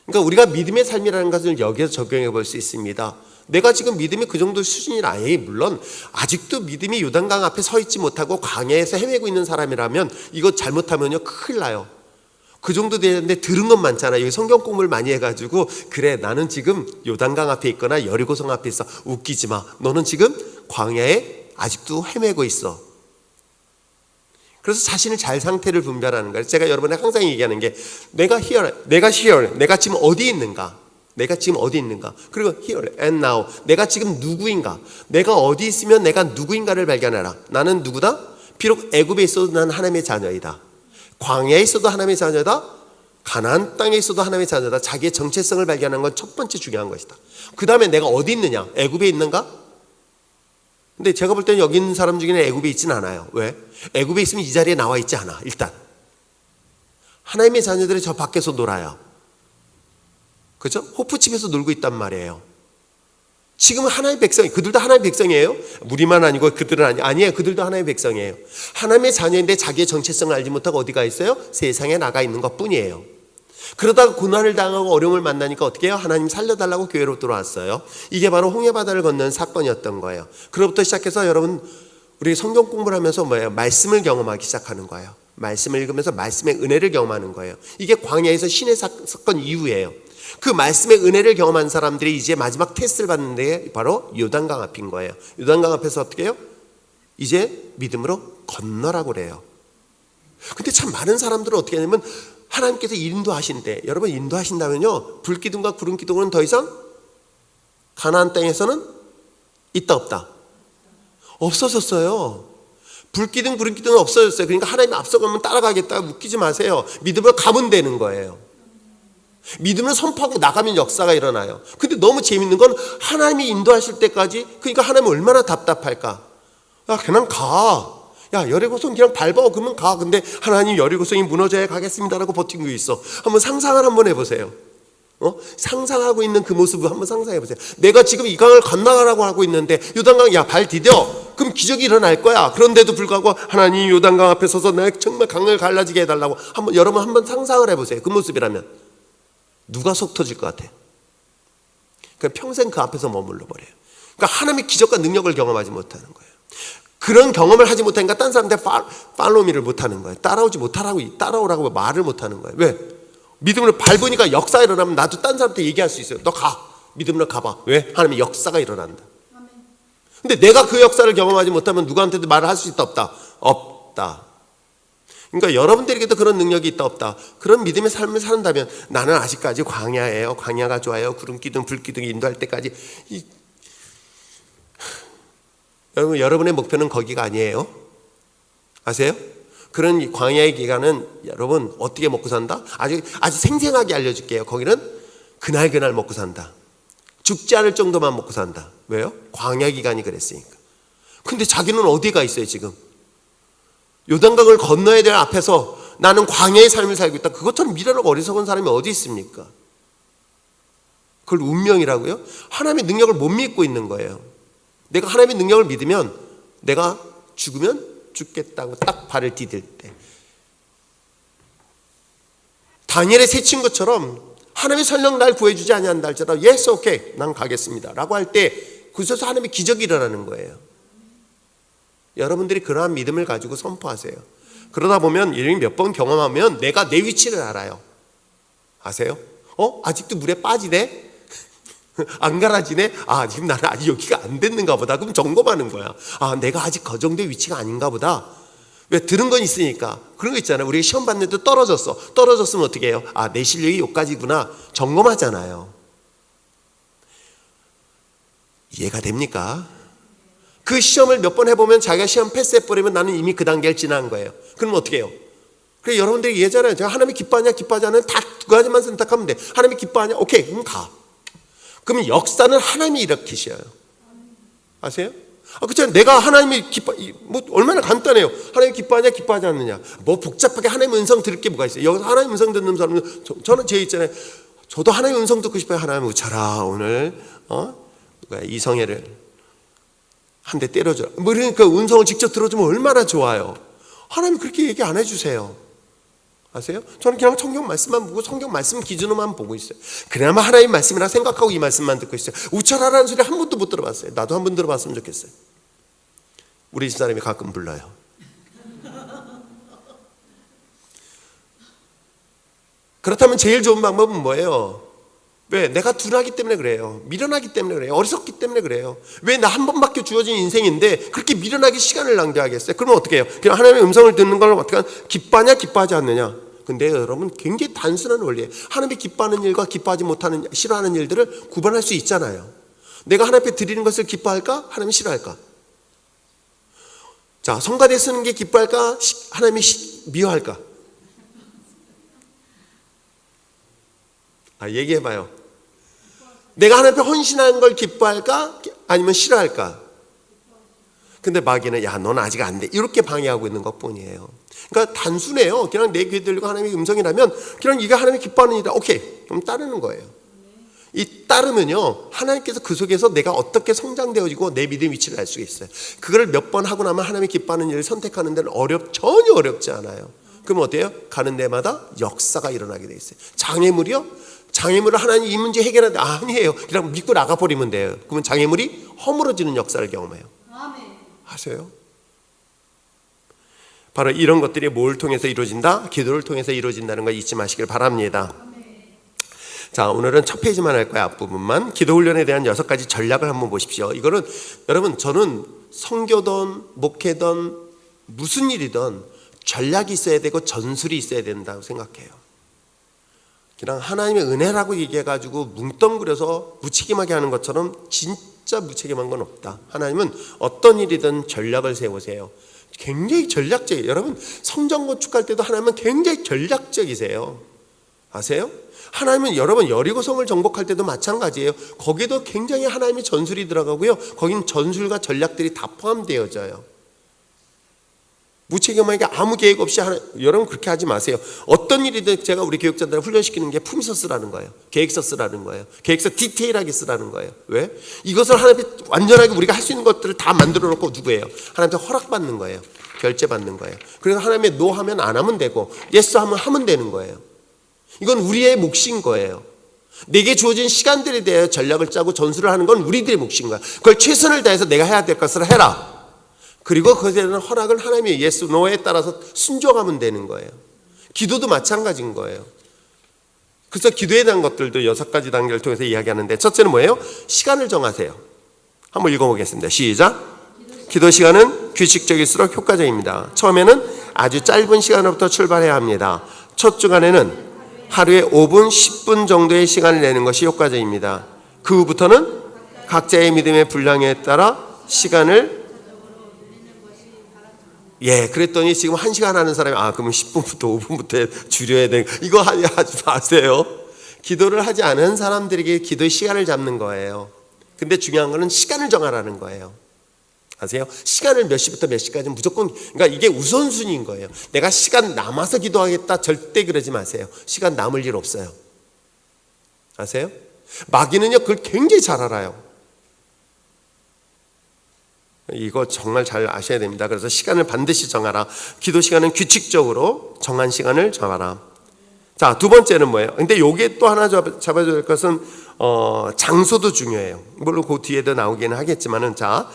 그러니까 우리가 믿음의 삶이라는 것을 여기서 적용해 볼 수 있습니다. 내가 지금 믿음이 그 정도 수준이 아니에요. 물론 아직도 믿음이 요단강 앞에 서 있지 못하고 광야에서 헤매고 있는 사람이라면 이거 잘못하면요 큰일 나요. 그 정도 되는데 들은 건 많잖아요. 여기 성경 공부를 많이 해가지고 그래 나는 지금 요단강 앞에 있거나 여리고성 앞에 있어. 웃기지 마. 너는 지금 광야에 아직도 헤매고 있어. 그래서 자신을 잘 상태를 분별하는 거예요. 제가 여러분에 항상 얘기하는 게 내가 here, 내가 지금 어디 있는가? 내가 지금 어디 있는가? 그리고 here and now, 내가 지금 누구인가? 내가 어디 있으면 내가 누구인가를 발견하라. 나는 누구다? 비록 애굽에 있어도 난 하나님의 자녀이다. 광야에 있어도 하나님의 자녀다. 가나안 땅에 있어도 하나님의 자녀다. 자기의 정체성을 발견하는 건 첫 번째 중요한 것이다. 그 다음에 내가 어디 있느냐? 애굽에 있는가? 근데 제가 볼 때는 여기 있는 사람 중에는 애굽에 있진 않아요. 왜? 애굽에 있으면 이 자리에 나와 있지 않아. 일단 하나님의 자녀들이 저 밖에서 놀아요. 그렇죠? 호프집에서 놀고 있단 말이에요. 지금은 하나님의 백성이, 그들도 하나님의 백성이에요. 우리만 아니고 그들은 아니에요. 그들도 하나님의 백성이에요. 하나님의 자녀인데 자기의 정체성을 알지 못하고 어디가 있어요? 세상에 나가 있는 것뿐이에요. 그러다가 고난을 당하고 어려움을 만나니까 어떻게 해요? 하나님 살려달라고 교회로 들어왔어요. 이게 바로 홍해바다를 건넌 사건이었던 거예요. 그로부터 시작해서 여러분 우리 성경 공부를 하면서 뭐예요? 말씀을 경험하기 시작하는 거예요. 말씀을 읽으면서 말씀의 은혜를 경험하는 거예요. 이게 광야에서 신의 사건 이후예요. 그 말씀의 은혜를 경험한 사람들이 이제 마지막 테스트를 받는데 바로 요단강 앞인 거예요. 요단강 앞에서 어떻게 해요? 이제 믿음으로 건너라고 그래요. 근데 참 많은 사람들은 어떻게 하냐면 하나님께서 인도하신대. 여러분 인도하신다면요 불기둥과 구름기둥은 더 이상 가나안 땅에서는 있다 없다? 없어졌어요. 불기둥 구름기둥은 없어졌어요. 그러니까 하나님이 앞서가면 따라가겠다. 웃기지 마세요. 믿음으로 가면 되는 거예요. 믿음을 선포하고 나가면 역사가 일어나요. 근데 너무 재밌는 건 하나님이 인도하실 때까지, 그러니까 하나님은 얼마나 답답할까? 야 그냥 가. 야 여리고성 그냥 밟아. 그러면 가. 근데 하나님 여리고성이 무너져야 가겠습니다라고 버티고 있어. 한번 상상을 한번 해보세요. 상상하고 있는 그 모습을 한번 상상해 보세요. 내가 지금 이 강을 건너가라고 하고 있는데 요단강 야 발 디뎌. 그럼 기적이 일어날 거야. 그런데도 불구하고 하나님 요단강 앞에 서서 내가 정말 강을 갈라지게 해달라고 여러분 한번 상상을 해보세요. 그 모습이라면 누가 속 터질 것 같아요? 그냥 평생 그 앞에서 머물러 버려요. 그러니까 하나님의 기적과 능력을 경험하지 못하는 거예요. 그런 경험을 하지 못하니까 딴 사람한테 팔로미를 못하는 거예요. 따라오라고 말을 못하는 거예요. 왜? 믿음으로 밟으니까 역사가 일어나면 나도 딴 사람한테 얘기할 수 있어요. 너 가. 믿음으로 가봐. 왜? 하나님의 역사가 일어난다. 근데 내가 그 역사를 경험하지 못하면 누구한테도 말을 할 수 있다 없다? 없다. 그러니까 여러분들에게도 그런 능력이 있다 없다? 그런 믿음의 삶을 산다면 나는 아직까지 광야예요. 광야가 좋아요. 구름기둥 불기둥이 인도할 때까지. 여러분의 목표는 거기가 아니에요. 아세요? 그런 광야의 기간은 여러분 어떻게 먹고 산다? 아주 생생하게 알려줄게요. 거기는 그날 먹고 산다. 죽지 않을 정도만 먹고 산다. 왜요? 광야 기간이 그랬으니까. 근데 자기는 어디가 있어요 지금? 요단강을 건너야 될 앞에서 나는 광야의 삶을 살고 있다. 그것처럼 미련하고 어리석은 사람이 어디 있습니까? 그걸 운명이라고요? 하나님의 능력을 못 믿고 있는 거예요. 내가 하나님의 능력을 믿으면 내가 죽으면 죽겠다고 딱 발을 디딜 때 다니엘의 세 친구처럼 하나님의 설령 날 구해주지 아니한다 할지라도 yes, okay, 난 가겠습니다 라고 할 때 그곳에서 하나님의 기적이 일어나는 거예요. 여러분들이 그러한 믿음을 가지고 선포하세요. 그러다 보면 이렇게 몇 번 경험하면 내가 내 위치를 알아요. 아세요? 아직도 물에 빠지네? 안 갈아지네? 지금 나는 아직 여기가 안 됐는가 보다. 그럼 점검하는 거야. 내가 아직 그 정도의 위치가 아닌가 보다. 왜? 들은 건 있으니까. 그런 거 있잖아요. 우리가 시험 봤는데 떨어졌어. 떨어졌으면 어떻게 해요? 내 실력이 여기까지구나. 점검하잖아요. 이해가 됩니까? 그 시험을 몇 번 해보면 자기가 시험 패스해버리면 나는 이미 그 단계를 지난 거예요. 그럼 어떻게 해요? 그래 여러분들이 이해하잖아요. 제가 하나님이 기뻐하냐 기뻐하지 않냐 다 두 가지만 선택하면 돼. 하나님이 기뻐하냐? 오케이 그럼 가. 그러면 역사는 하나님이 일으키셔요. 아세요? 그렇잖아요. 내가 하나님이 얼마나 간단해요. 하나님이 기뻐하냐 기뻐하지 않느냐. 복잡하게 하나님의 음성 들을 게 뭐가 있어요. 여기서 하나님의 음성 듣는 사람은 저는 제 있잖아요. 저도 하나님의 음성 듣고 싶어요. 하나님 우쳐라 오늘 이성애를 한 대 때려줘. 그러니까 음성을 직접 들어주면 얼마나 좋아요. 하나님 그렇게 얘기 안 해주세요. 아세요? 저는 그냥 성경 말씀만 보고 성경 말씀 기준으로만 보고 있어요. 그나마 하나님 말씀이라 생각하고 이 말씀만 듣고 있어요. 우철하라는 소리 한 번도 못 들어봤어요. 나도 한 번 들어봤으면 좋겠어요. 우리 집사람이 가끔 불러요. 그렇다면 제일 좋은 방법은 뭐예요? 왜? 내가 둔하기 때문에 그래요. 미련하기 때문에 그래요. 어리석기 때문에 그래요. 왜? 나 한 번밖에 주어진 인생인데 그렇게 미련하게 시간을 낭비하겠어요? 그러면 어떻게 해요? 그냥 하나님의 음성을 듣는 걸 어떻게 기뻐하냐 기뻐하지 않느냐? 근데 여러분 굉장히 단순한 원리예요. 하나님이 기뻐하는 일과 기뻐하지 못하는 싫어하는 일들을 구분할 수 있잖아요. 내가 하나님 앞에 드리는 것을 기뻐할까? 하나님이 싫어할까? 자, 성가대 쓰는 게 기뻐할까? 하나님이 미워할까? 얘기해봐요. 내가 하나님 앞에 헌신하는 걸 기뻐할까? 아니면 싫어할까? 근데 마귀는 야, 넌 아직 안 돼. 이렇게 방해하고 있는 것 뿐이에요. 그러니까 단순해요. 그냥 내 귀에 들리고 하나님의 음성이라면 그냥 이게 하나님이 기뻐하는 일이다. 오케이. 그럼 따르는 거예요. 이 따르면요, 하나님께서 그 속에서 내가 어떻게 성장되어지고 내 믿음의 위치를 알 수가 있어요. 그걸 몇 번 하고 나면 하나님이 기뻐하는 일을 선택하는 데는 전혀 어렵지 않아요. 그럼 어때요? 가는 데마다 역사가 일어나게 돼 있어요. 장애물이요? 장애물을 하나님 이 문제 해결하는데 아니에요. 그냥 믿고 나가버리면 돼요. 그러면 장애물이 허물어지는 역사를 경험해요. 아세요? 바로 이런 것들이 뭘 통해서 이루어진다? 기도를 통해서 이루어진다는 걸 잊지 마시길 바랍니다. 자, 오늘은 첫 페이지만 할 거예요. 앞부분만. 기도 훈련에 대한 6가지 전략을 한번 보십시오. 이거는 여러분, 저는 선교든 목회든 무슨 일이든 전략이 있어야 되고 전술이 있어야 된다고 생각해요. 그냥 하나님의 은혜라고 얘기해가지고 뭉뚱그려서 무책임하게 하는 것처럼 진짜 무책임한 건 없다. 하나님은 어떤 일이든 전략을 세우세요. 굉장히 전략적이에요. 여러분, 성전 건축할 때도 하나님은 굉장히 전략적이세요. 아세요? 하나님은 여러분 여리고성을 정복할 때도 마찬가지예요. 거기도 굉장히 하나님의 전술이 들어가고요. 거긴 전술과 전략들이 다 포함되어져요. 무책임하게 아무 계획 없이 여러분 그렇게 하지 마세요. 어떤 일이든 제가 우리 교육자들을 훈련시키는 게 품서 쓰라는 거예요. 계획서 쓰라는 거예요. 계획서 디테일하게 쓰라는 거예요. 왜? 이것을 하나님 앞에 완전하게 우리가 할 수 있는 것들을 다 만들어 놓고 누구예요? 하나님한테 허락받는 거예요. 결제받는 거예요. 그래서 하나님의 노 하면 안 하면 되고 예스 하면 하면 되는 거예요. 이건 우리의 몫인 거예요. 내게 주어진 시간들에 대해 전략을 짜고 전술을 하는 건 우리들의 몫인 거야. 그걸 최선을 다해서 내가 해야 될 것을 해라. 그리고 그것에 대한 허락을 하나님의 예스, 노에 따라서 순종하면 되는 거예요. 기도도 마찬가지인 거예요. 그래서 기도에 대한 것들도 6가지 단계를 통해서 이야기하는데, 첫째는 뭐예요? 시간을 정하세요. 한번 읽어보겠습니다. 시작. 기도 시간은 규칙적일수록 효과적입니다. 처음에는 아주 짧은 시간으로부터 출발해야 합니다. 첫 주간에는 하루에 5분, 10분 정도의 시간을 내는 것이 효과적입니다. 그 후부터는 각자의 믿음의 분량에 따라 시간을 그랬더니 지금 1시간 하는 사람이 그러면 10분부터 5분부터 줄여야 돼. 이거 하지 마세요. 기도를 하지 않은 사람들에게 기도의 시간을 잡는 거예요. 근데 중요한 거는 시간을 정하라는 거예요. 아세요? 시간을 몇 시부터 몇 시까지 무조건, 그러니까 이게 우선순위인 거예요. 내가 시간 남아서 기도하겠다 절대 그러지 마세요. 시간 남을 일 없어요. 아세요? 마귀는요 그걸 굉장히 잘 알아요. 이거 정말 잘 아셔야 됩니다. 그래서 시간을 반드시 정하라. 기도 시간은 규칙적으로 정한 시간을 정하라. 자, 두 번째는 뭐예요? 근데 요게 또 하나 잡아줘야 될 것은 장소도 중요해요. 물론 그 뒤에도 나오기는 하겠지만은, 자,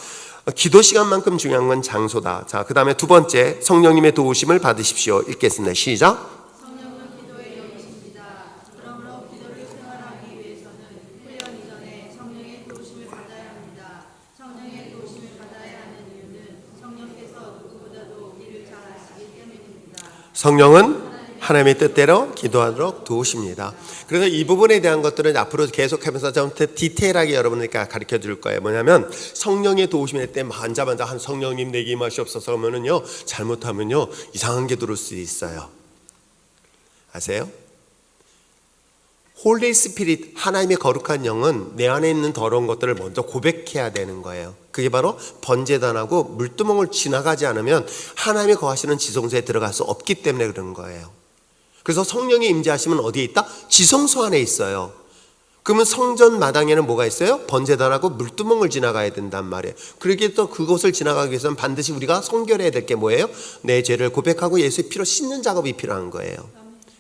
기도 시간만큼 중요한 건 장소다. 자, 그 다음에 두 번째, 성령님의 도우심을 받으십시오. 읽겠습니다. 시작. 성령은 기도의 영이십니다. 그러므로 기도를 생활하기 위해서는 훈련 이전에 성령의 도우심을 받아야 합니다. 성령의 도우심을 받아야 하는 이유는 성령께서 누구보다도 우리를 잘 아시기 때문입니다. 성령은 하나님의 뜻대로 기도하도록 도우십니다. 그래서 이 부분에 대한 것들은 앞으로 계속하면서 좀 디테일하게 여러분에게 가르쳐 줄 거예요. 뭐냐면 성령의 도우심일 때 만자만자 한 성령님 내게 임하시옵소서 하면은요, 잘못하면요 이상한 게 들어올 수 있어요. 아세요? 홀리 스피릿, 하나님의 거룩한 영은 내 안에 있는 더러운 것들을 먼저 고백해야 되는 거예요. 그게 바로 번제단하고 물두멍을 지나가지 않으면 하나님의 거하시는 지성소에 들어갈 수 없기 때문에 그런 거예요. 그래서 성령이 임재하시면 어디에 있다? 지성소 안에 있어요. 그러면 성전 마당에는 뭐가 있어요? 번제단하고 물두멍을 지나가야 된단 말이에요. 그러기에 또 그곳을 지나가기 위해서는 반드시 우리가 성결해야 될 게 뭐예요? 내 죄를 고백하고 예수의 피로 씻는 작업이 필요한 거예요.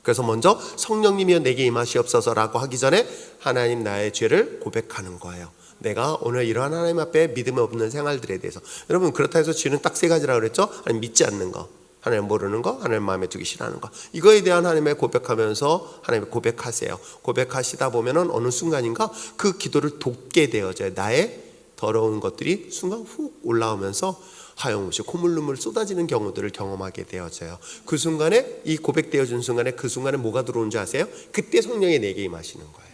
그래서 먼저 성령님이여 내게 임하시옵소서라고 하기 전에 하나님 나의 죄를 고백하는 거예요. 내가 오늘 이러한 하나님 앞에 믿음 없는 생활들에 대해서, 여러분 그렇다 해서 죄는 딱 3가지라고 그랬죠. 하나님 믿지 않는 거, 하나님 모르는 거, 하나님 마음에 두기 싫어하는 거, 이거에 대한 하나님의 고백하면서 하나님 고백하세요. 고백하시다 보면은 어느 순간인가 그 기도를 돕게 되어져요. 나의 더러운 것들이 순간 훅 올라오면서 하염없이 콧물 눈물 쏟아지는 경우들을 경험하게 되어져요. 그 순간에, 이 고백되어진 순간에, 그 순간에 뭐가 들어오는 줄 아세요? 그때 성령이 내게 임하시는 거예요.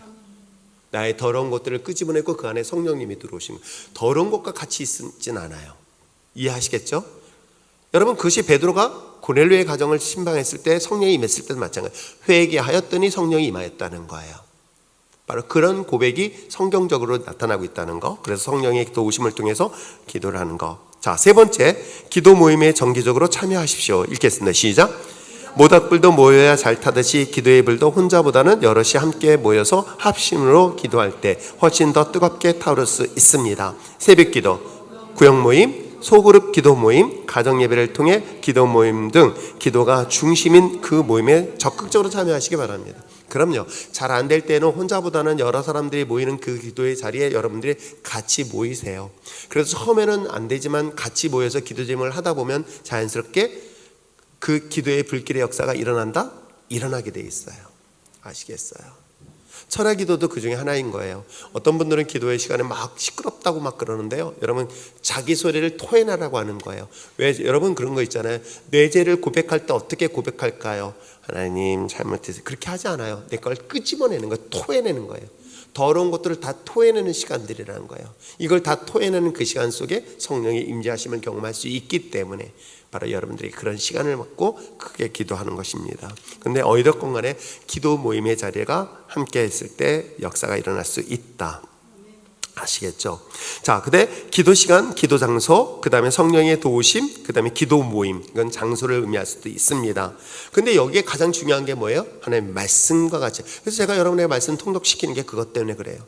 나의 더러운 것들을 끄집어내고 그 안에 성령님이 들어오시면, 더러운 것과 같이 있진 않아요. 이해하시겠죠? 여러분, 그것이 베드로가 고넬료의 가정을 신방했을 때 성령이 임했을 때도 마찬가지예요. 회개하였더니 성령이 임하였다는 거예요. 바로 그런 고백이 성경적으로 나타나고 있다는 거. 그래서 성령의 도우심을 통해서 기도를 하는 거. 자, 3번째, 기도 모임에 정기적으로 참여하십시오. 읽겠습니다. 시작. 모닥불도 모여야 잘 타듯이 기도의 불도 혼자보다는 여럿이 함께 모여서 합심으로 기도할 때 훨씬 더 뜨겁게 타오를 수 있습니다. 새벽기도, 구역모임, 소그룹 기도 모임, 가정예배를 통해 기도 모임 등 기도가 중심인 그 모임에 적극적으로 참여하시기 바랍니다. 그럼요, 잘 안 될 때는 혼자보다는 여러 사람들이 모이는 그 기도의 자리에 여러분들이 같이 모이세요. 그래서 처음에는 안 되지만 같이 모여서 기도 제목을 하다 보면 자연스럽게 그 기도의 불길의 역사가 일어나게 돼 있어요. 아시겠어요? 철야 기도도 그 중에 하나인 거예요. 어떤 분들은 기도의 시간에 막 시끄럽다고 막 그러는데요, 여러분 자기 소리를 토해내라고 하는 거예요. 왜? 여러분 그런 거 있잖아요. 내 죄를 고백할 때 어떻게 고백할까요? 하나님 잘못해서, 그렇게 하지 않아요. 내 걸 끄집어내는 거예요. 토해내는 거예요. 더러운 것들을 다 토해내는 시간들이라는 거예요. 이걸 다 토해내는 그 시간 속에 성령의 임재하심을 경험할 수 있기 때문에 바로 여러분들이 그런 시간을 갖고 크게 기도하는 것입니다. 그런데 어찌됐건 간에 기도 모임의 자리가 함께 했을 때 역사가 일어날 수 있다. 아시겠죠? 자, 근데 기도 시간, 기도 장소, 그 다음에 성령의 도우심, 그 다음에 기도 모임, 이건 장소를 의미할 수도 있습니다. 근데 여기에 가장 중요한 게 뭐예요? 하나님의 말씀과 같이. 그래서 제가 여러분에게 말씀 통독시키는 게 그것 때문에 그래요.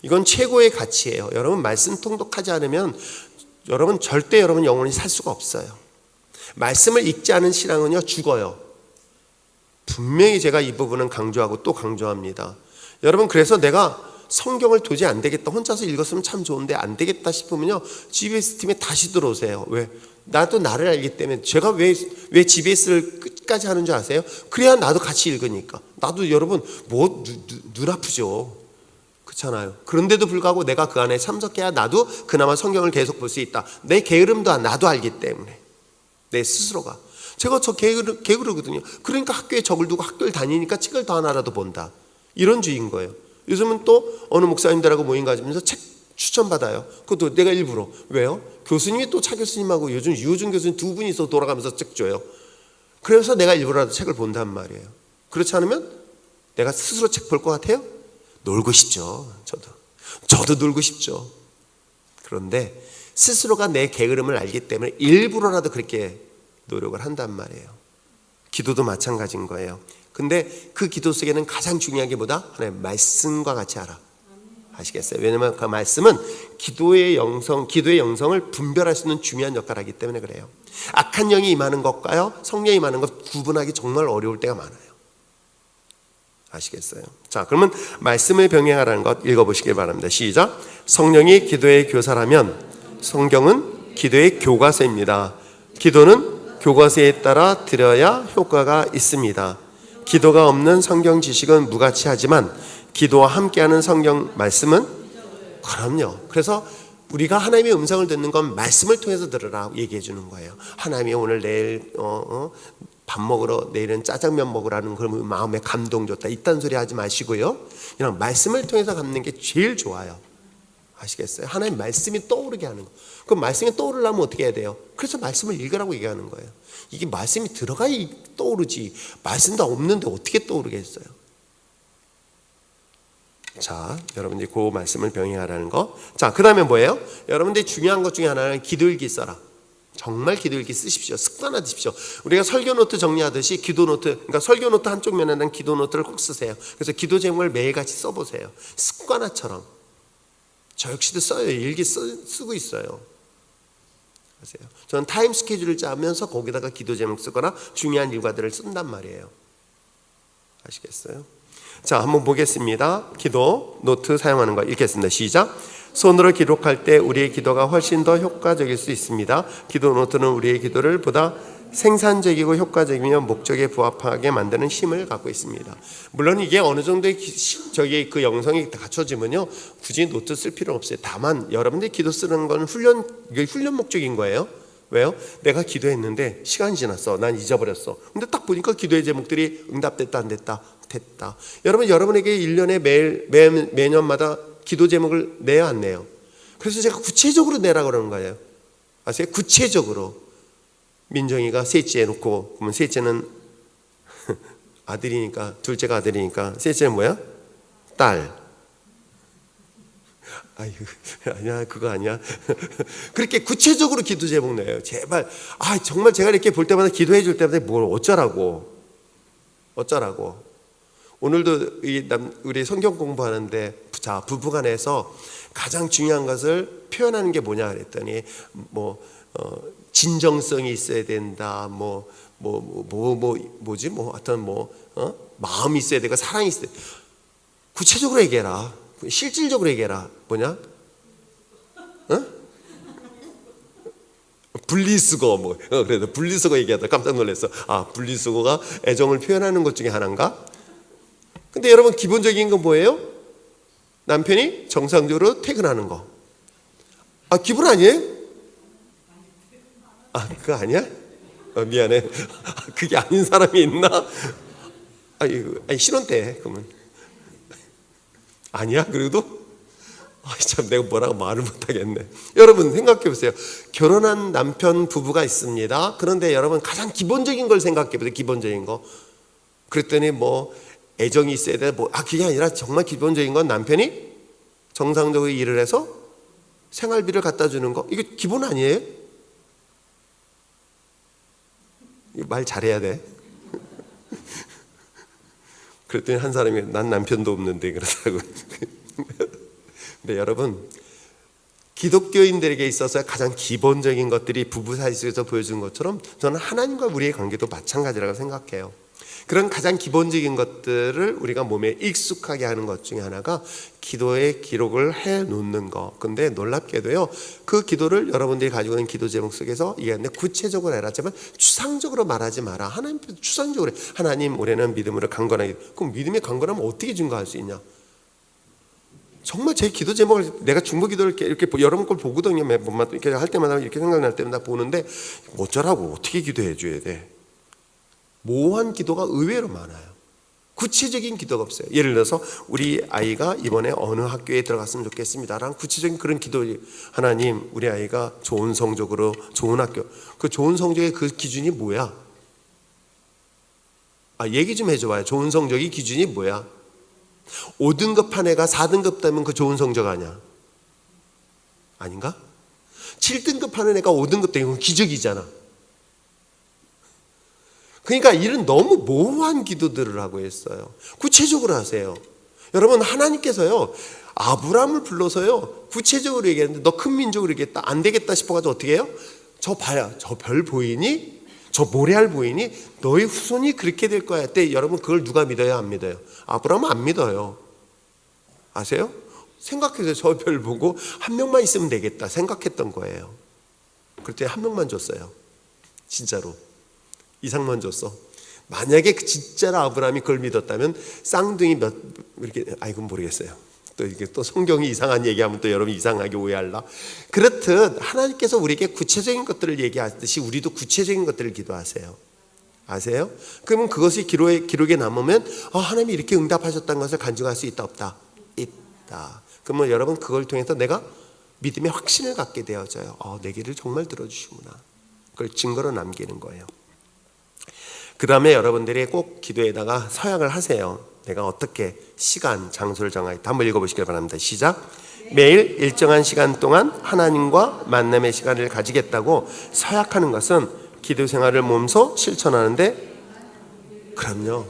이건 최고의 가치예요. 여러분 말씀 통독하지 않으면 여러분 절대 여러분 영혼이 살 수가 없어요. 말씀을 읽지 않은 신앙은요 죽어요. 분명히 제가 이 부분은 강조하고 또 강조합니다. 여러분, 그래서 내가 성경을 도저히 안 되겠다, 혼자서 읽었으면 참 좋은데 안 되겠다 싶으면요 GBS 팀에 다시 들어오세요. 왜? 나도 나를 알기 때문에. 제가 왜 GBS를 끝까지 하는 줄 아세요? 그래야 나도 같이 읽으니까. 나도 여러분 눈 아프죠. 그렇잖아요. 그런데도 불구하고 내가 그 안에 참석해야 나도 그나마 성경을 계속 볼 수 있다. 내 게으름도 나도 알기 때문에. 내 스스로가. 제가 저 게으르거든요. 그러니까 학교에 적을 두고 학교를 다니니까 책을 더 하나라도 본다. 이런 주의인 거예요. 요즘은 또 어느 목사님들하고 모임 가지면서 책 추천받아요. 그것도 내가 일부러. 왜요? 교수님이 또 차 교수님하고 요즘 유호준 교수님 2분이서 돌아가면서 책 줘요. 그래서 내가 일부러라도 책을 본단 말이에요. 그렇지 않으면 내가 스스로 책 볼 것 같아요? 놀고 싶죠. 저도 놀고 싶죠. 그런데 스스로가 내 게으름을 알기 때문에 일부러라도 그렇게 노력을 한단 말이에요. 기도도 마찬가지인 거예요. 근데 그 기도 속에는 가장 중요한 게 뭐다? 하나님 말씀과 같이 알아. 아시겠어요? 왜냐하면 그 말씀은 기도의 영성을 분별할 수 있는 중요한 역할을 하기 때문에 그래요. 악한 영이 임하는 것과요 성령이 임하는 것 구분하기 정말 어려울 때가 많아요. 아시겠어요? 자, 그러면 말씀을 병행하라는 것 읽어보시길 바랍니다. 시작. 성령이 기도의 교사라면 성경은 기도의 교과서입니다. 기도는 교과서에 따라 드려야 효과가 있습니다. 기도가 없는 성경 지식은 무가치하지만 기도와 함께하는 성경 말씀은, 그럼요. 그래서 우리가 하나님의 음성을 듣는 건 말씀을 통해서 들으라 얘기해 주는 거예요. 하나님이 오늘 내일 밥 먹으러, 내일은 짜장면 먹으라는 그런 마음에 감동 줬다, 이딴 소리 하지 마시고요. 그냥 말씀을 통해서 갖는 게 제일 좋아요. 아시겠어요? 하나님 말씀이 떠오르게 하는 거. 그럼 말씀이 떠오르려면 어떻게 해야 돼요? 그래서 말씀을 읽으라고 얘기하는 거예요. 이게 말씀이 들어가야 떠오르지, 말씀도 없는데 어떻게 떠오르겠어요? 자, 여러분들이 그 말씀을 병행하라는 거. 자, 그 다음에 뭐예요? 여러분들이 중요한 것 중에 하나는 기도일기 써라. 정말 기도일기 쓰십시오. 습관화하십시오. 우리가 설교 노트 정리하듯이 기도 노트, 그러니까 설교 노트 한쪽 면에는 기도 노트를 꼭 쓰세요. 그래서 기도 제목을 매일같이 써보세요. 습관화처럼. 저 역시도 써요. 일기 쓰고 있어요. 아세요? 저는 타임 스케줄을 짜면서 거기다가 기도 제목 쓰거나 중요한 일과들을 쓴단 말이에요. 아시겠어요? 자, 한번 보겠습니다. 기도 노트 사용하는 거 읽겠습니다. 시작. 손으로 기록할 때 우리의 기도가 훨씬 더 효과적일 수 있습니다. 기도 노트는 우리의 기도를 보다 생산적이고 효과적이며 목적에 부합하게 만드는 힘을 갖고 있습니다. 물론 이게 어느 정도의 그 영성이 갖춰지면요, 굳이 노트 쓸 필요는 없어요. 다만 여러분들이 기도 쓰는 건 이게 훈련 목적인 거예요. 왜요? 내가 기도했는데 시간이 지났어. 난 잊어버렸어. 근데 딱 보니까 기도의 제목들이 응답됐다 안 됐다? 됐다. 여러분에게 1년에 매년마다 기도 제목을 내야 안 내요? 그래서 제가 구체적으로 내라 그러는 거예요. 아세요? 구체적으로. 민정이가 셋째 놓고, 그러면 셋째는 아들이니까, 둘째가 아들이니까 셋째는 뭐야? 딸. 아유, 아니야, 그거 아니야. 그렇게 구체적으로 기도 제목 내요. 제발. 정말 제가 이렇게 볼 때마다 기도해 줄 때마다 뭘 어쩌라고. 오늘도 우리 성경 공부하는데, 자, 부부간에서 가장 중요한 것을 표현하는 게 뭐냐 그랬더니, 진정성이 있어야 된다. 마음이 있어야 되고 사랑이 있어야 돼. 구체적으로 얘기해라. 실질적으로 얘기해라. 뭐냐? 분리수거 그래도 분리수거 얘기하다 깜짝 놀랐어. 분리수거가 애정을 표현하는 것 중에 하나인가? 근데 여러분 기본적인 건 뭐예요? 남편이 정상적으로 퇴근하는 거. 기분 아니에요? 그거 아니야? 미안해. 그게 아닌 사람이 있나? 신혼 때 그러면 아니야? 그래도? 참 내가 뭐라고 말을 못하겠네. 여러분 생각해 보세요. 결혼한 남편 부부가 있습니다. 그런데 여러분 가장 기본적인 걸 생각해 보세요. 기본적인 거. 그랬더니 애정이 있어야 돼. 그게 아니라 정말 기본적인 건 남편이 정상적으로 일을 해서 생활비를 갖다 주는 거. 이게 기본 아니에요? 말 잘해야 돼. 그랬더니 한 사람이 난 남편도 없는데 그러더라고요. 근데 여러분 기독교인들에게 있어서 가장 기본적인 것들이 부부 사이 속에서 보여주는 것처럼 저는 하나님과 우리의 관계도 마찬가지라고 생각해요. 그런 가장 기본적인 것들을 우리가 몸에 익숙하게 하는 것 중에 하나가 기도의 기록을 해놓는 거. 근데 놀랍게도요, 그 기도를 여러분들이 가지고 있는 기도 제목 속에서 얘기하는데 구체적으로 해라지만 추상적으로 말하지 마라. 하나님 추상적으로 해. 하나님 올해는 믿음으로 강건하게. 그럼 믿음이 강건하면 어떻게 증거할 수 있냐? 정말 제 기도 제목을 내가 중보 기도를 이렇게 여러분 걸 보거든요. 매번 이렇게 할 때마다 이렇게 생각날 때마다 보는데 어쩌라고 어떻게 기도해 줘야 돼? 모호한 기도가 의외로 많아요. 구체적인 기도가 없어요. 예를 들어서 우리 아이가 이번에 어느 학교에 들어갔으면 좋겠습니다 라는 구체적인 그런 기도. 하나님 우리 아이가 좋은 성적으로 좋은 학교. 그 좋은 성적의 그 기준이 뭐야? 얘기 좀 해줘봐요. 좋은 성적의 기준이 뭐야? 5등급 한 애가 4등급 되면 그 좋은 성적 아니야? 아닌가? 7등급 하는 애가 5등급 되면 기적이잖아. 그러니까 이런 너무 모호한 기도들을 하고 있어요. 구체적으로 하세요. 여러분 하나님께서요 아브라함을 불러서요 구체적으로 얘기했는데 너 큰 민족으로 얘기했다. 안 되겠다 싶어가지고 어떻게 해요? 저 봐야 저 별 보이니? 저 모래알 보이니? 너의 후손이 그렇게 될 거야. 그때 여러분 그걸 누가 믿어요? 안 믿어요? 아브라함은 안 믿어요. 아세요? 생각해서 저 별 보고 한 명만 있으면 되겠다 생각했던 거예요. 그때 한 명만 줬어요. 진짜로. 이상만 줬어. 만약에 진짜로 아브라함이 그걸 믿었다면 쌍둥이 이렇게 이건 모르겠어요. 또 이게 또 성경이 이상한 얘기하면 또 여러분 이상하게 오해할라. 그렇듯 하나님께서 우리에게 구체적인 것들을 얘기하듯이 우리도 구체적인 것들을 기도하세요. 아세요? 그러면 그것이 기록에 남으면 하나님이 이렇게 응답하셨다는 것을 간증할 수 있다 없다? 있다. 그러면 여러분 그걸 통해서 내가 믿음의 확신을 갖게 되어져요. 내 기를 정말 들어주시구나. 그걸 증거로 남기는 거예요. 그 다음에 여러분들이 꼭 기도에다가 서약을 하세요. 내가 어떻게 시간, 장소를 정하겠다. 한번 읽어보시길 바랍니다. 시작. 매일 일정한 시간 동안 하나님과 만남의 시간을 가지겠다고 서약하는 것은 기도 생활을 몸소 실천하는데, 그럼요.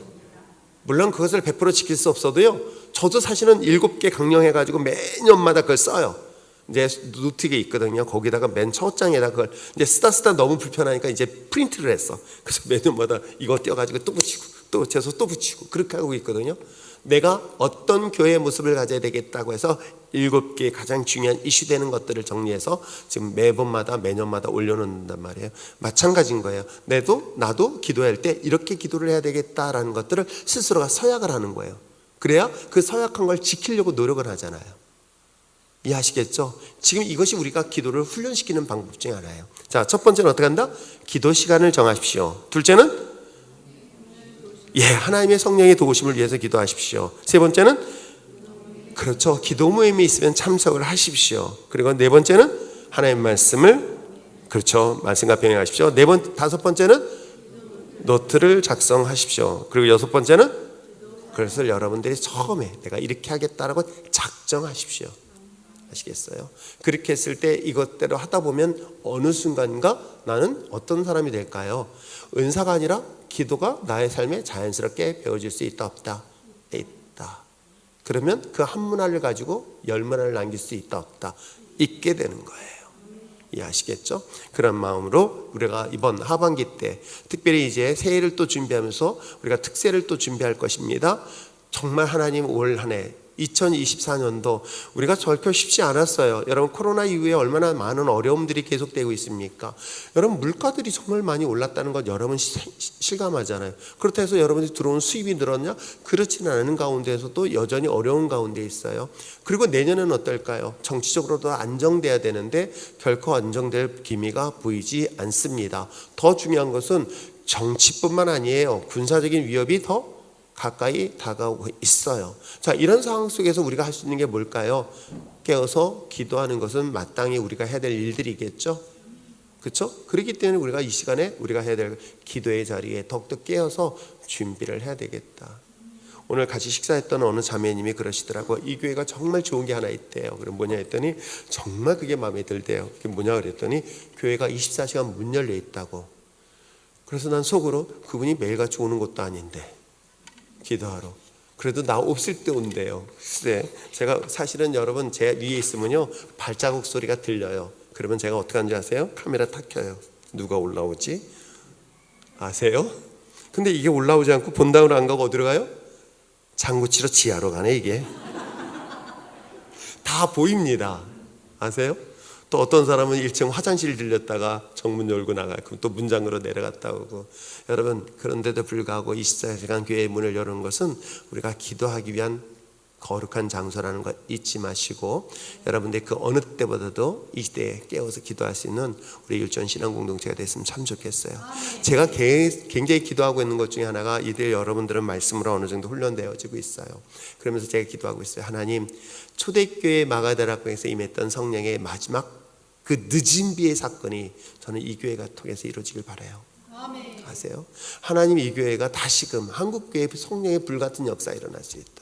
물론 그것을 100% 지킬 수 없어도요. 저도 사실은 7개 강령해가지고 매년마다 그걸 써요. 이제 노트에 있거든요. 거기다가 맨 첫 장에다 그걸 이제 쓰다 너무 불편하니까 이제 프린트를 했어. 그래서 매년마다 이거 떼어가지고 또 붙이고 또 채소 또 붙이고 그렇게 하고 있거든요. 내가 어떤 교회의 모습을 가져야 되겠다고 해서 7개 가장 중요한 이슈되는 것들을 정리해서 지금 매년마다 올려놓는단 말이에요. 마찬가지인 거예요. 나도 기도할 때 이렇게 기도를 해야 되겠다라는 것들을 스스로가 서약을 하는 거예요. 그래야 그 서약한 걸 지키려고 노력을 하잖아요. 이해하시겠죠? 지금 이것이 우리가 기도를 훈련시키는 방법 중에 하나예요. 자, 첫 번째는 어떻게 한다? 기도 시간을 정하십시오. 둘째는 하나님의 성령의 도우심을 위해서 기도하십시오. 세 번째는 그렇죠. 기도 모임이 있으면 참석을 하십시오. 그리고 네 번째는 하나님 말씀을 그렇죠. 말씀과 병행하십시오. 다섯 번째는 노트를 작성하십시오. 그리고 여섯 번째는 그것을 여러분들이 처음에 내가 이렇게 하겠다라고 작정하십시오. 아시겠어요? 그렇게 했을 때 이것대로 하다 보면 어느 순간인가 나는 어떤 사람이 될까요? 은사가 아니라 기도가 나의 삶에 자연스럽게 배워질 수 있다 없다? 있다. 그러면 그 한 문화를 가지고 10문화를 남길 수 있다 없다? 있게 되는 거예요. 이해하시겠죠? 그런 마음으로 우리가 이번 하반기 때 특별히 이제 새해를 또 준비하면서 우리가 특세를 또 준비할 것입니다. 정말 하나님 올 한 해 2024년도 우리가 절표 쉽지 않았어요. 여러분 코로나 이후에 얼마나 많은 어려움들이 계속되고 있습니까? 여러분 물가들이 정말 많이 올랐다는 것 여러분 실감하잖아요. 그렇다 해서 여러분들이 들어온 수입이 늘었냐? 그렇지는 않은 가운데에서도 여전히 어려운 가운데 있어요. 그리고 내년은 어떨까요? 정치적으로도 안정돼야 되는데 결코 안정될 기미가 보이지 않습니다. 더 중요한 것은 정치뿐만 아니에요. 군사적인 위협이 더 가까이 다가오고 있어요. 자, 이런 상황 속에서 우리가 할 수 있는 게 뭘까요? 깨어서 기도하는 것은 마땅히 우리가 해야 될 일들이겠죠. 그렇죠? 그렇기 때문에 우리가 이 시간에 우리가 해야 될 기도의 자리에 더욱더 깨어서 준비를 해야 되겠다. 오늘 같이 식사했던 어느 자매님이 그러시더라고. 이 교회가 정말 좋은 게 하나 있대요. 그럼 뭐냐 했더니 정말 그게 마음에 들대요. 그게 뭐냐 그랬더니 교회가 24시간 문 열려 있다고. 그래서 난 속으로 그분이 매일같이 오는 것도 아닌데 기도하러. 그래도 나 없을 때 온대요. 글쎄, 제가 사실은 여러분 제 위에 있으면요 발자국 소리가 들려요. 그러면 제가 어떻게 하는지 아세요? 카메라 탁 켜요. 누가 올라오지? 아세요? 근데 이게 올라오지 않고 본당으로 안 가고 어디로 가요? 장구치러 지하로 가네 이게. 다 보입니다. 아세요? 또 어떤 사람은 1층 화장실 들렸다가 정문 열고 나가고 또 문장으로 내려갔다 오고. 여러분 그런데도 불구하고 24시간 교회의 문을 여는 것은 우리가 기도하기 위한 거룩한 장소라는 거 잊지 마시고 여러분들 그 어느 때보다도 이 시대에 깨워서 기도할 수 있는 우리 율전 신앙 공동체가 됐으면 참 좋겠어요. 제가 굉장히 기도하고 있는 것 중에 하나가 이들 여러분들은 말씀으로 어느 정도 훈련되어지고 있어요. 그러면서 제가 기도하고 있어요. 하나님 초대교회 마가다락방에서 임했던 성령의 마지막 그 늦은 비의 사건이 저는 이 교회가 통해서 이루어지길 바라요. 아세요? 하나님 이 교회가 다시금 한국교회 성령의 불같은 역사가 일어날 수 있도록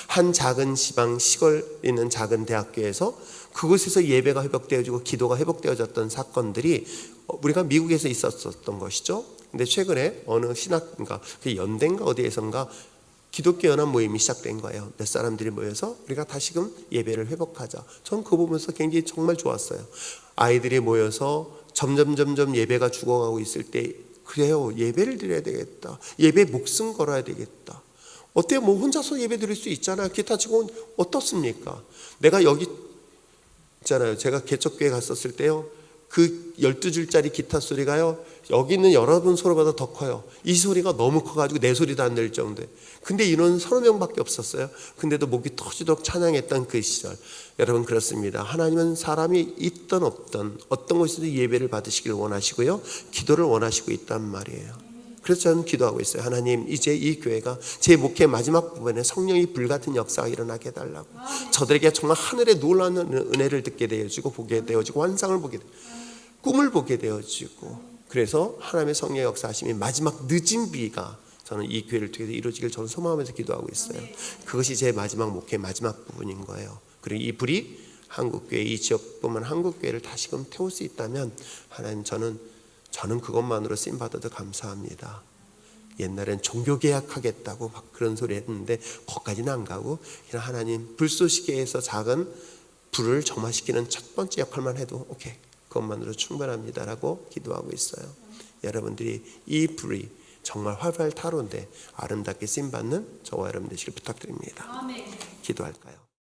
한 작은 지방 시골에 있는 작은 대학교에서 그곳에서 예배가 회복되어지고 기도가 회복되어졌던 사건들이 우리가 미국에서 있었던 것이죠. 근데 최근에 어느 신학인가 연대인가 어디에선가 기독교 연합 모임이 시작된 거예요. 몇 사람들이 모여서 우리가 다시금 예배를 회복하자. 전 그거 보면서 굉장히 정말 좋았어요. 아이들이 모여서 점점 예배가 죽어가고 있을 때 그래요. 예배를 드려야 되겠다. 예배 목숨 걸어야 되겠다. 어때요? 뭐 혼자서 예배 드릴 수 있잖아요. 기타 치고 어떻습니까? 내가 여기 있잖아요. 제가 개척교회 갔었을 때요. 그 12줄짜리 기타 소리가요. 여기 있는 여러분 소리보다 더 커요. 이 소리가 너무 커가지고 내 소리도 안 될 정도에. 근데 인원은 30명밖에 없었어요. 근데도 목이 터지도록 찬양했던 그 시절. 여러분 그렇습니다. 하나님은 사람이 있든 없든 어떤 곳에서 예배를 받으시길 원하시고요. 기도를 원하시고 있단 말이에요. 그래서 저는 기도하고 있어요. 하나님 이제 이 교회가 제 목회 마지막 부분에 성령이 불같은 역사가 일어나게 해달라고. 저들에게 정말 하늘의 놀라운 은혜를 듣게 되어지고 보게 되어지고 환상을 보게 되어지고 꿈을 보게 되어지고 그래서 하나님의 성령의 역사하심이 마지막 늦은 비가 저는 이 교회를 통해서 이루어지길 저는 소망하면서 기도하고 있어요. 그것이 제 마지막 목회 마지막 부분인 거예요. 그리고 이 불이 한국교회 이 지역뿐만 한국교회를 다시금 태울 수 있다면 하나님 저는 그것만으로 쓰임받아도 감사합니다. 옛날엔 종교개혁하겠다고 막 그런 소리 했는데 거기까지는 안 가고 그냥 하나님 불쏘시개에서 작은 불을 점화시키는 첫 번째 역할만 해도 오케이 그것만으로 충분합니다라고 기도하고 있어요. 여러분들이 이 불이 정말 활발타로인데 아름답게 쓰임받는 저와 여러분 되시길 부탁드립니다. 아멘. 기도할까요?